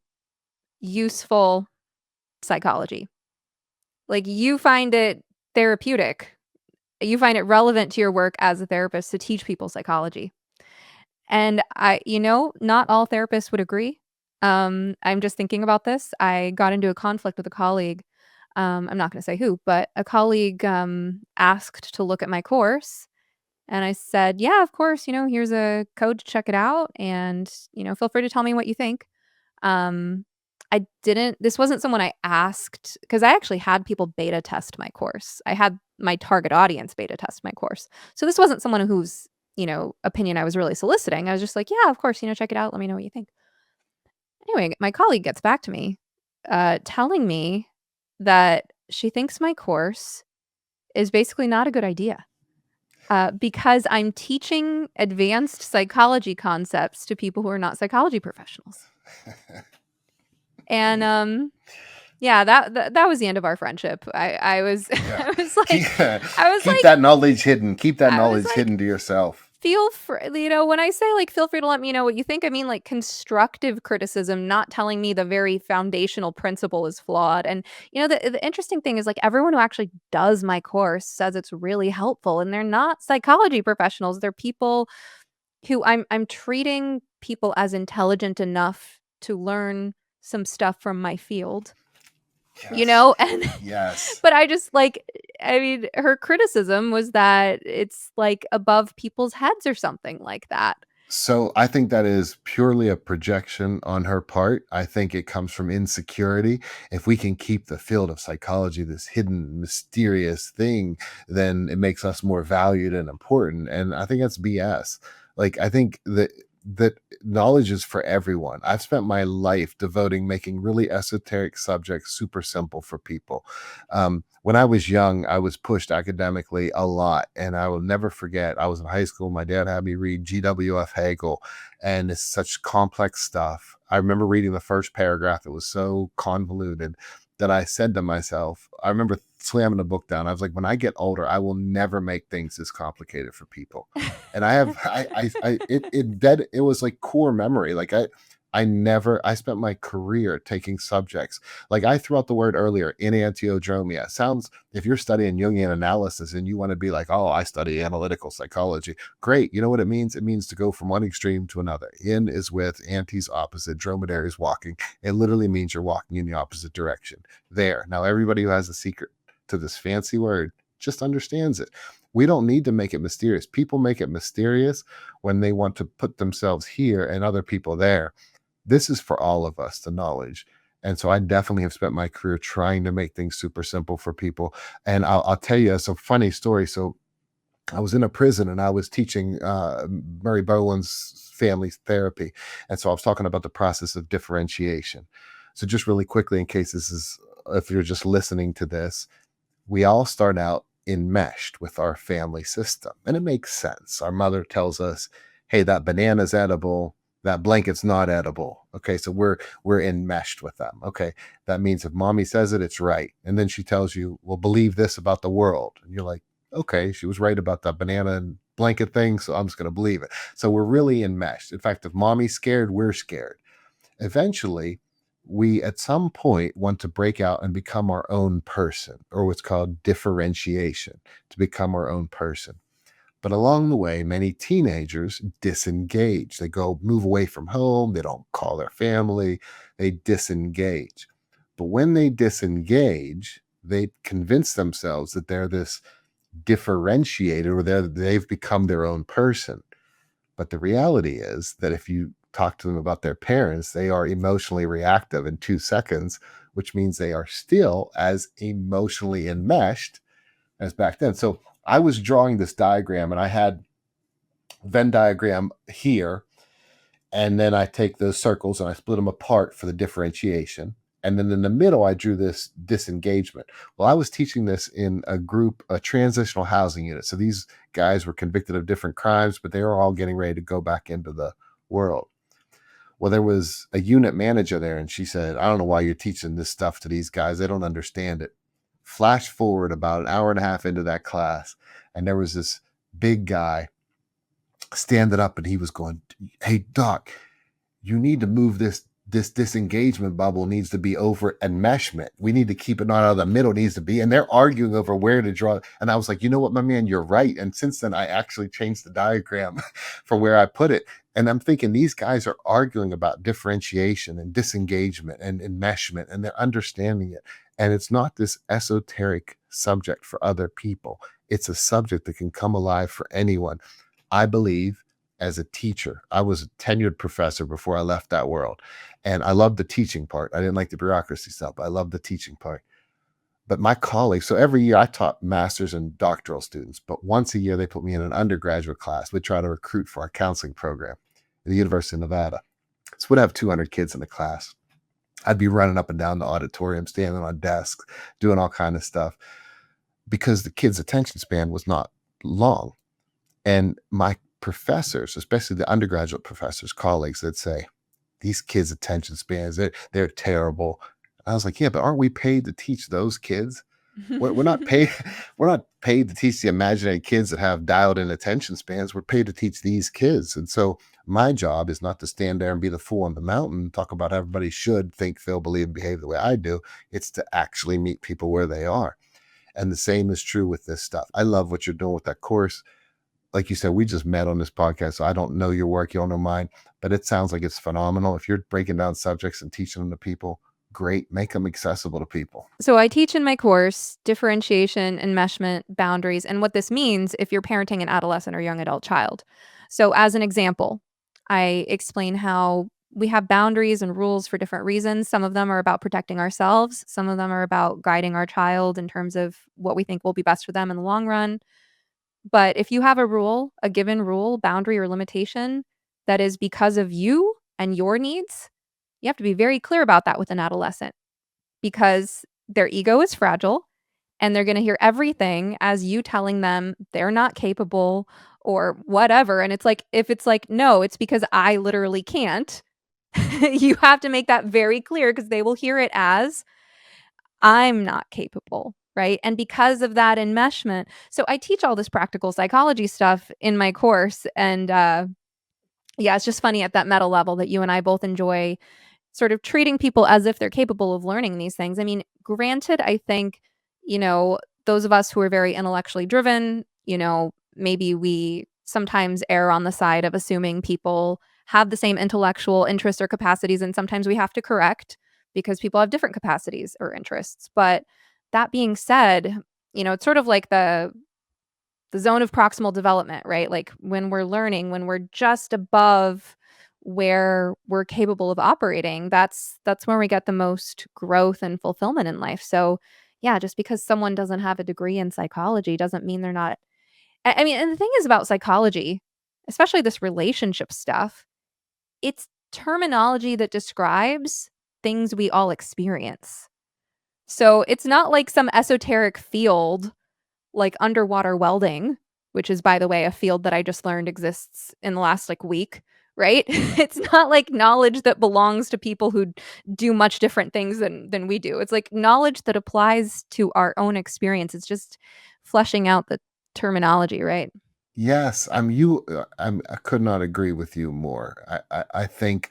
useful psychology. Like you find it therapeutic. You find it relevant to your work as a therapist to teach people psychology. And not all therapists would agree. I'm just thinking about this. I got into a conflict with a colleague. I'm not going to say who, but a colleague asked to look at my course. And I said, yeah, of course, here's a code to check it out. And, feel free to tell me what you think. This wasn't someone I asked because I actually had people beta test my course. I had my target audience beta test my course. So this wasn't someone whose, opinion I was really soliciting. I was just like, yeah, of course, check it out. Let me know what you think. Anyway, my colleague gets back to me, telling me that she thinks my course is basically not a good idea. Because I'm teaching advanced psychology concepts to people who are not psychology professionals. And yeah, that was the end of our friendship. I was Yeah. I was like Keep that knowledge hidden. Keep that knowledge hidden to yourself. feel free, when I say, like, feel free to let me know what you think, I mean, like, constructive criticism, not telling me the very foundational principle is flawed. And, the interesting thing is, like, everyone who actually does my course says it's really helpful, and they're not psychology professionals. They're people who I'm treating people as intelligent enough to learn some stuff from my field, Yes. and Yes. but I just, like, I mean, her criticism was that it's, like, above people's heads or something like that. So I think that is purely a projection on her part. I think it comes from insecurity. If we can keep the field of psychology, this hidden, mysterious thing, then it makes us more valued and important. And I think that's BS. Like I think that knowledge is for everyone. I've spent my life devoting making really esoteric subjects super simple for people. When I was young, I was pushed academically a lot, and I will never forget. I was in high school. My dad had me read G.W.F. Hegel, and it's such complex stuff. I remember reading the first paragraph. It was so convoluted that I said to myself, I remember slamming the book down. I was like, when I get older, I will never make things this complicated for people. And I have, it was like core memory. Like I spent my career taking subjects. Like I threw out the word earlier, enantiodromia. Sounds, if you're studying Jungian analysis and you want to be like, oh, I study analytical psychology. Great. You know what it means? It means to go from one extreme to another. In is with, anti's opposite, dromedary is walking. It literally means you're walking in the opposite direction. There. Now, everybody who has a secret to this fancy word just understands it. We don't need to make it mysterious. People make it mysterious when they want to put themselves here and other people there. This is for all of us, the knowledge. And so I definitely have spent my career trying to make things super simple for people. And I'll tell you some funny story. So I was in a prison and I was teaching Murray Bowen's family therapy. And so I was talking about the process of differentiation. So just really quickly, in case this is, if you're just listening to this, we all start out enmeshed with our family system. And it makes sense. Our mother tells us, hey, that banana's edible, that blanket's not edible. Okay, so we're enmeshed with them. Okay, that means if mommy says it, it's right. And then she tells you, well, believe this about the world. And you're like, okay, she was right about that banana and blanket thing, so I'm just going to believe it. So we're really enmeshed. In fact, if mommy's scared, we're scared. Eventually, we at some point want to break out and become our own person, or what's called differentiation, to become our own person. But along the way, many teenagers disengage. They go move away from home. They don't call their family. They disengage. But when they disengage, they convince themselves that they're this differentiated, or they've become their own person. But the reality is that if you talk to them about their parents, they are emotionally reactive in 2 seconds, which means they are still as emotionally enmeshed as back then. So I was drawing this diagram and I had Venn diagram here. And then I take those circles and I split them apart for the differentiation. And then in the middle, I drew this disengagement. Well, I was teaching this in a transitional housing unit. So these guys were convicted of different crimes, but they were all getting ready to go back into the world. Well, there was a unit manager there, and she said, I don't know why you're teaching this stuff to these guys. They don't understand it. Flash forward about an hour and a half into that class, and there was this big guy standing up, and he was going, hey, doc, you need to move this disengagement bubble needs to be over enmeshment. We need to keep it not out of the middle, it needs to be. And they're arguing over where to draw. And I was like, you know what, my man, you're right. And since then, I actually changed the diagram for where I put it. And I'm thinking these guys are arguing about differentiation and disengagement and enmeshment, and they're understanding it. And it's not this esoteric subject for other people. It's a subject that can come alive for anyone. I believe as a teacher, I was a tenured professor before I left that world. And I loved the teaching part. I didn't like the bureaucracy stuff, but I loved the teaching part. But my colleagues, so every year I taught master's and doctoral students, but once a year they put me in an undergraduate class. We'd try to recruit for our counseling program at the University of Nevada. So we'd have 200 kids in the class. I'd be running up and down the auditorium, standing on desks, doing all kind of stuff because the kids' attention span was not long. And my professors, especially the undergraduate professors, colleagues, that say, these kids' attention spans, they're terrible. I was like, yeah, but aren't we paid to teach those kids? We're not paid. We're not paid to teach the imaginary kids that have dialed in attention spans. We're paid to teach these kids. And so my job is not to stand there and be the fool on the mountain, talk about how everybody should think, feel, believe, and behave the way I do. It's to actually meet people where they are. And the same is true with this stuff. I love what you're doing with that course. Like you said, we just met on this podcast, so I don't know your work, you don't know mine, but it sounds like it's phenomenal. If you're breaking down subjects and teaching them to people, great. Make them accessible to people. So I teach in my course differentiation, enmeshment, boundaries, and what this means if you're parenting an adolescent or young adult child. So as an example, I explain how we have boundaries and rules for different reasons. Some of them are about protecting ourselves. Some of them are about guiding our child in terms of what we think will be best for them in the long run. But if you have a rule, a given rule, boundary, or limitation that is because of you and your needs, you have to be very clear about that with an adolescent because their ego is fragile and they're going to hear everything as you telling them they're not capable or whatever. And it's like, if it's like, no, it's because I literally can't, you have to make that very clear because they will hear it as I'm not capable. Right. And because of that enmeshment, so I teach all this practical psychology stuff in my course. And yeah, it's just funny at that meta level that you and I both enjoy sort of treating people as if they're capable of learning these things. I mean, granted, I think, those of us who are very intellectually driven, maybe we sometimes err on the side of assuming people have the same intellectual interests or capacities, and sometimes we have to correct because people have different capacities or interests. But that being said, it's sort of like the zone of proximal development, right? Like when we're learning, when we're just above where we're capable of operating, that's when we get the most growth and fulfillment in life. So, yeah, just because someone doesn't have a degree in psychology doesn't mean they're not. I mean, and the thing is about psychology, especially this relationship stuff, it's terminology that describes things we all experience. So, it's not like some esoteric field like underwater welding, which is, by the way, a field that I just learned exists in the last like week, right? It's not like knowledge that belongs to people who do much different things than we do. It's like knowledge that applies to our own experience. It's just fleshing out the terminology, right? Yes, I could not agree with you more. I think,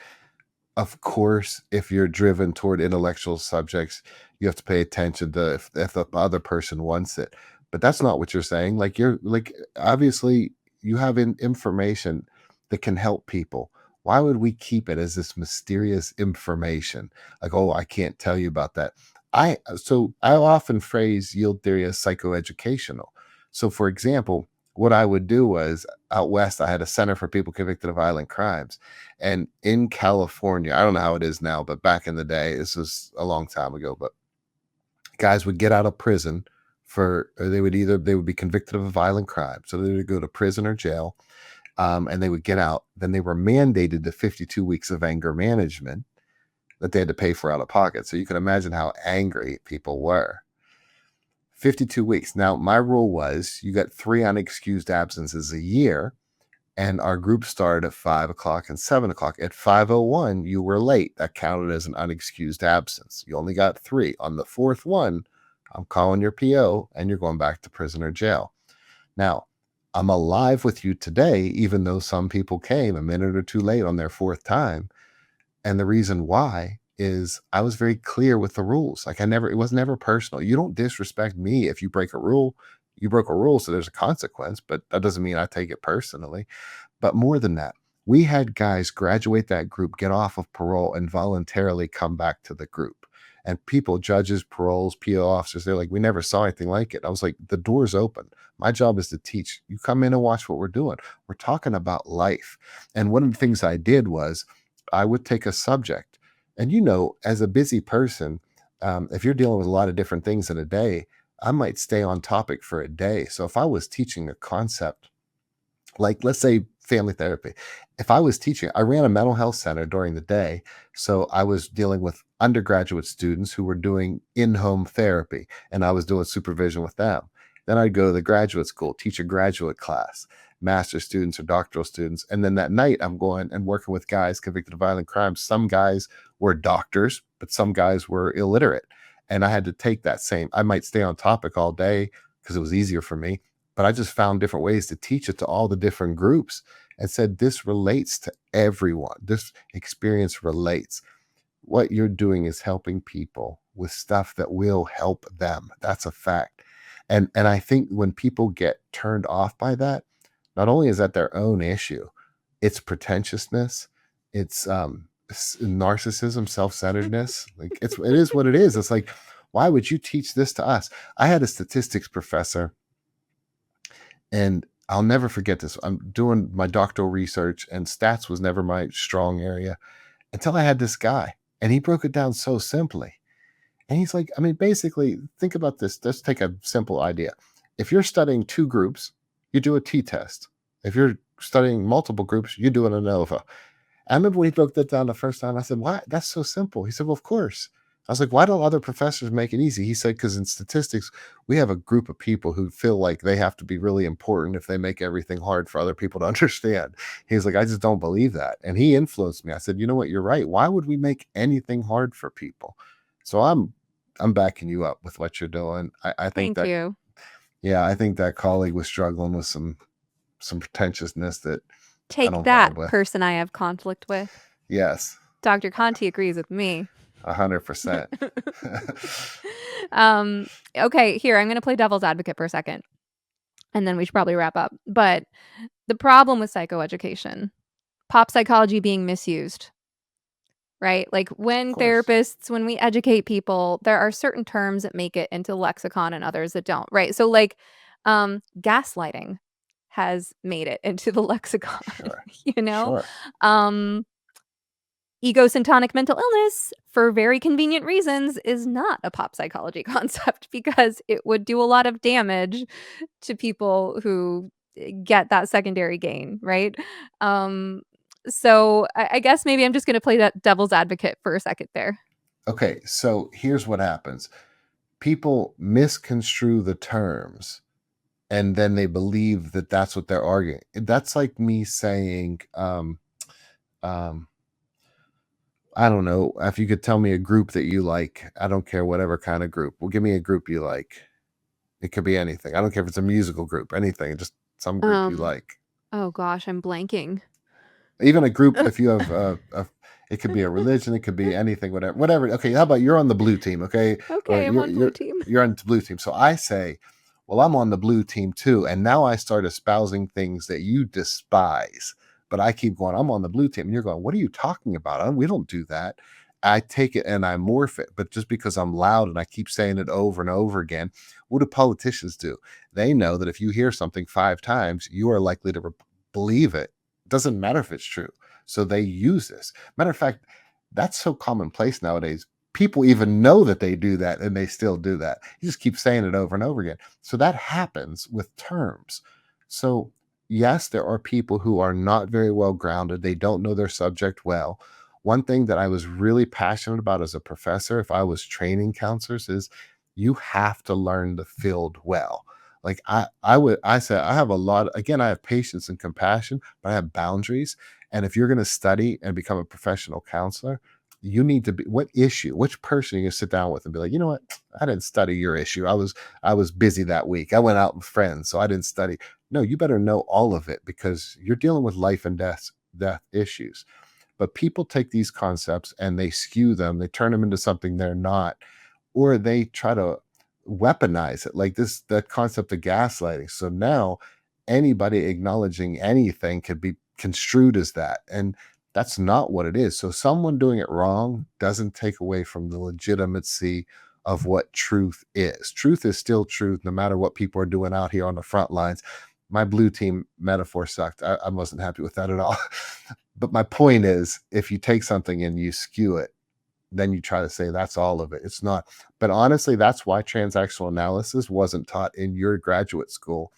of course, if you're driven toward intellectual subjects, you have to pay attention to if the other person wants it. But that's not what you're saying. Like you're like obviously you have information that can help people. Why would we keep it as this mysterious information? Like, oh, I can't tell you about that. I often phrase yield theory as psychoeducational. So for example, what I would do was out west, I had a center for people convicted of violent crimes. And in California, I don't know how it is now, but back in the day, this was a long time ago, but guys would get out of prison they would be convicted of a violent crime. So they would go to prison or jail, and they would get out. Then they were mandated to 52 weeks of anger management that they had to pay for out of pocket. So you can imagine how angry people were. 52 weeks. Now, my rule was you got 3 unexcused absences a year, and our group started at 5 o'clock and 7 o'clock. At 5:01, you were late. That counted as an unexcused absence. You only got 3. On the 4th one, I'm calling your PO, and you're going back to prison or jail. Now, I'm alive with you today, even though some people came a minute or two late on their 4th time. And the reason why is I was very clear with the rules. Like it was never personal. You don't disrespect me if you break a rule. You broke a rule, so there's a consequence, but that doesn't mean I take it personally. But more than that, we had guys graduate that group, get off of parole, and voluntarily come back to the group. And people, judges, paroles, PO officers, they're like, we never saw anything like it. I was like, the door's open. My job is to teach. You come in and watch what we're doing. We're talking about life. And one of the things I did was I would take a subject. And as a busy person, if you're dealing with a lot of different things in a day, I might stay on topic for a day. So if I was teaching a concept, like let's say family therapy, if I was teaching, I ran a mental health center during the day. So I was dealing with undergraduate students who were doing in-home therapy, and I was doing supervision with them. Then I'd go to the graduate school, teach a graduate class, master's students or doctoral students. And then that night I'm going and working with guys convicted of violent crimes. Some guys were doctors, but some guys were illiterate. And I had to take that same, I might stay on topic all day because it was easier for me, but I just found different ways to teach it to all the different groups and said, this relates to everyone. This experience relates. What you're doing is helping people with stuff that will help them. That's a fact. And I think when people get turned off by that, not only is that their own issue, it's pretentiousness, it's narcissism, self-centeredness. Like it is what it is. It's like, why would you teach this to us? I had a statistics professor, and I'll never forget this. I'm doing my doctoral research, and stats was never my strong area until I had this guy, and he broke it down so simply. And he's like, I mean, basically, think about this. Let's take a simple idea. If you're studying two groups, you do a t-test. If you're studying multiple groups, you do an ANOVA. I remember when he broke that down the first time, I said, why? That's so simple. He said, well, of course. I was like, why don't other professors make it easy? He said, because in statistics, we have a group of people who feel like they have to be really important if they make everything hard for other people to understand. He's like, I just don't believe that. And he influenced me. I said, you know what? You're right. Why would we make anything hard for people? So I'm backing you up with what you're doing. I think Thank you. yeah, I think that colleague was struggling with some pretentiousness that I Take don't that, vibe with. person I have conflict with. Yes, Dr. Conte agrees with me. 100%. Okay, here, I'm going to play devil's advocate for a second, and then we should probably wrap up. But the problem with psychoeducation, pop psychology being misused, right? Like when Of course. therapists, when we educate people, there are certain terms that make it into lexicon and others that don't, right? So like gaslighting has made it into the lexicon, Sure. you know? Sure. Egosyntonic mental illness, for very convenient reasons, is not a pop psychology concept because it would do a lot of damage to people who get that secondary gain, right? So I guess maybe I'm just going to play that devil's advocate for a second there. Okay, so here's what happens. People misconstrue the terms, and then they believe that that's what they're arguing. That's like me saying, I don't know, if you could tell me a group that you like, I don't care, whatever kind of group. Well, give me a group you like. It could be anything. I don't care if it's a musical group, anything, just some group you like. Oh gosh, I'm blanking. Even a group, if you have it could be a religion, it could be anything, whatever. Okay, how about you're on the blue team, okay? Okay, I'm on blue team. You're on the blue team. So I say, well, I'm on the blue team too. And now I start espousing things that you despise. But I keep going, I'm on the blue team. And you're going, what are you talking about? We don't do that. I take it and I morph it. But just because I'm loud and I keep saying it over and over again, what do politicians do? They know that if you hear something 5 times, you are likely to believe it. Doesn't matter if it's true. So they use this. Matter of fact, that's so commonplace nowadays. People even know that they do that and they still do that. You just keep saying it over and over again. So that happens with terms. So yes, there are people who are not very well grounded. They don't know their subject well. One thing that I was really passionate about as a professor, if I was training counselors, is you have to learn the field well. Like I said, I have a lot, again, I have patience and compassion, but I have boundaries. And if you're going to study and become a professional counselor, you need to be, which person you sit down with and be like, you know what? I didn't study your issue. I was busy that week. I went out with friends, so I didn't study. No, you better know all of it because you're dealing with life and death issues. But people take these concepts and they skew them, they turn them into something they're not, or they try to weaponize it, like that concept of gaslighting. So now anybody acknowledging anything could be construed as that, and that's not what it is. So someone doing it wrong doesn't take away from the legitimacy of what truth is. Truth is still truth, no matter what people are doing out here on the front lines. My blue team metaphor sucked. I wasn't happy with that at all. But my point is, if you take something and you skew it, then you try to say that's all of it. It's not. But honestly, that's why transactional analysis wasn't taught in your graduate school,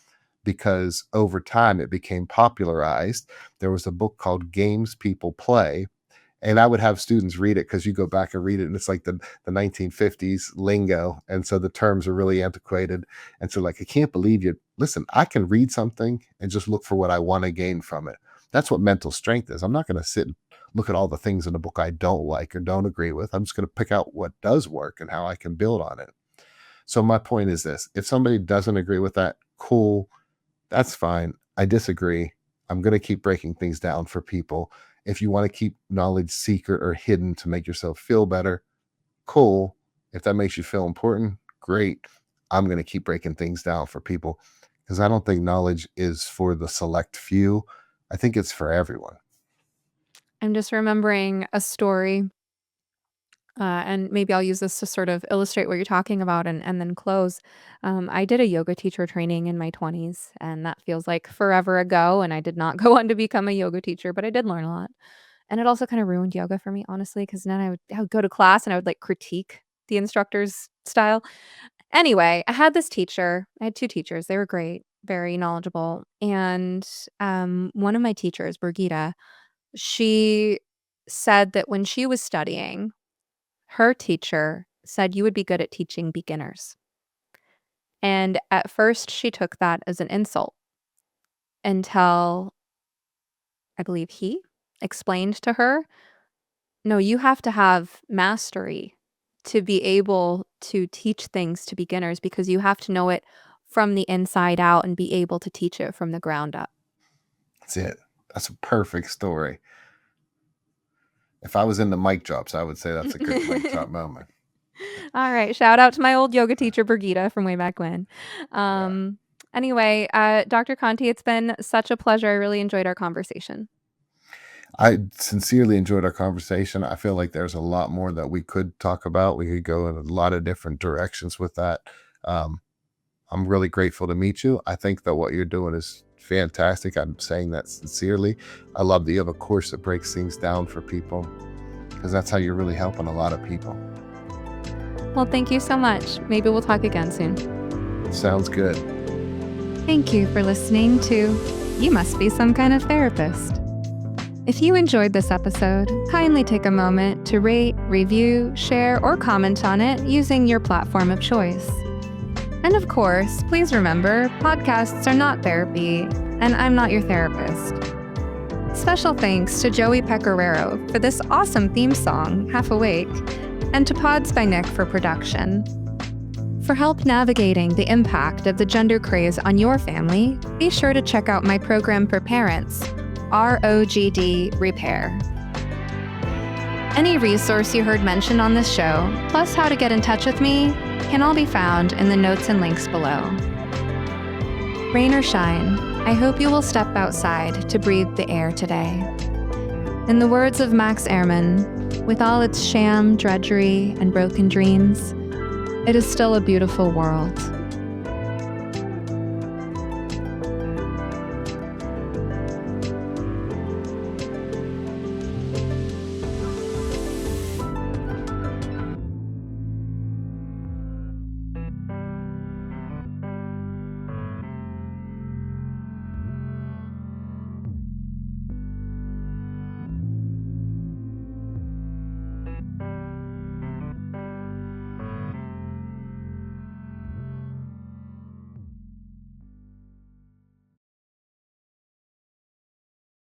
because over time it became popularized. There was a book called Games People Play, and I would have students read it because you go back and read it and it's like the 1950s lingo. And so the terms are really antiquated. And so like, I can't believe you. Listen, I can read something and just look for what I want to gain from it. That's what mental strength is. I'm not going to sit and look at all the things in the book I don't like or don't agree with. I'm just going to pick out what does work and how I can build on it. So my point is this: if somebody doesn't agree with that, cool, that's fine. I disagree. I'm going to keep breaking things down for people. If you want to keep knowledge secret or hidden to make yourself feel better, cool. If that makes you feel important, great. I'm going to keep breaking things down for people, because I don't think knowledge is for the select few. I think it's for everyone. I'm just remembering a story, and maybe I'll use this to sort of illustrate what you're talking about and then close. I did a yoga teacher training in my 20s, and that feels like forever ago. And I did not go on to become a yoga teacher, but I did learn a lot. And it also kind of ruined yoga for me, honestly, because then I would go to class and I would like critique the instructor's style. Anyway, I had this teacher. I had two teachers. They were great, very knowledgeable. And one of my teachers, Brigida, she said that when she was studying, her teacher said you would be good at teaching beginners. And at first, she took that as an insult until I believe he explained to her, no, you have to have mastery to be able to teach things to beginners, because you have to know it from the inside out and be able to teach it from the ground up. That's it. That's a perfect story. If I was in the mic drops, I would say that's a good mic drop moment. All right. Shout out to my old yoga teacher, Brigida, from way back when. Anyway, Dr. Conte, it's been such a pleasure. I really enjoyed our conversation. I sincerely enjoyed our conversation. I feel like there's a lot more that we could talk about. We could go in a lot of different directions with that. I'm really grateful to meet you. I think that what you're doing is fantastic. I'm saying that sincerely. I love that you have a course that breaks things down for people, because that's how you're really helping a lot of people. Well, thank you so much. Maybe we'll talk again soon. Sounds good. Thank you for listening to You Must Be Some Kind of Therapist. If you enjoyed this episode, kindly take a moment to rate, review, share, or comment on it using your platform of choice. And of course, please remember, podcasts are not therapy, and I'm not your therapist. Special thanks to Joey Pecoraro for this awesome theme song, Half Awake, and to Pods by Nick for production. For help navigating the impact of the gender craze on your family, be sure to check out my program for parents, ROG Repair. Any resource you heard mentioned on this show, plus how to get in touch with me, can all be found in the notes and links below. Rain or shine, I hope you will step outside to breathe the air today. In the words of Max Ehrmann, with all its sham, drudgery, and broken dreams, it is still a beautiful world.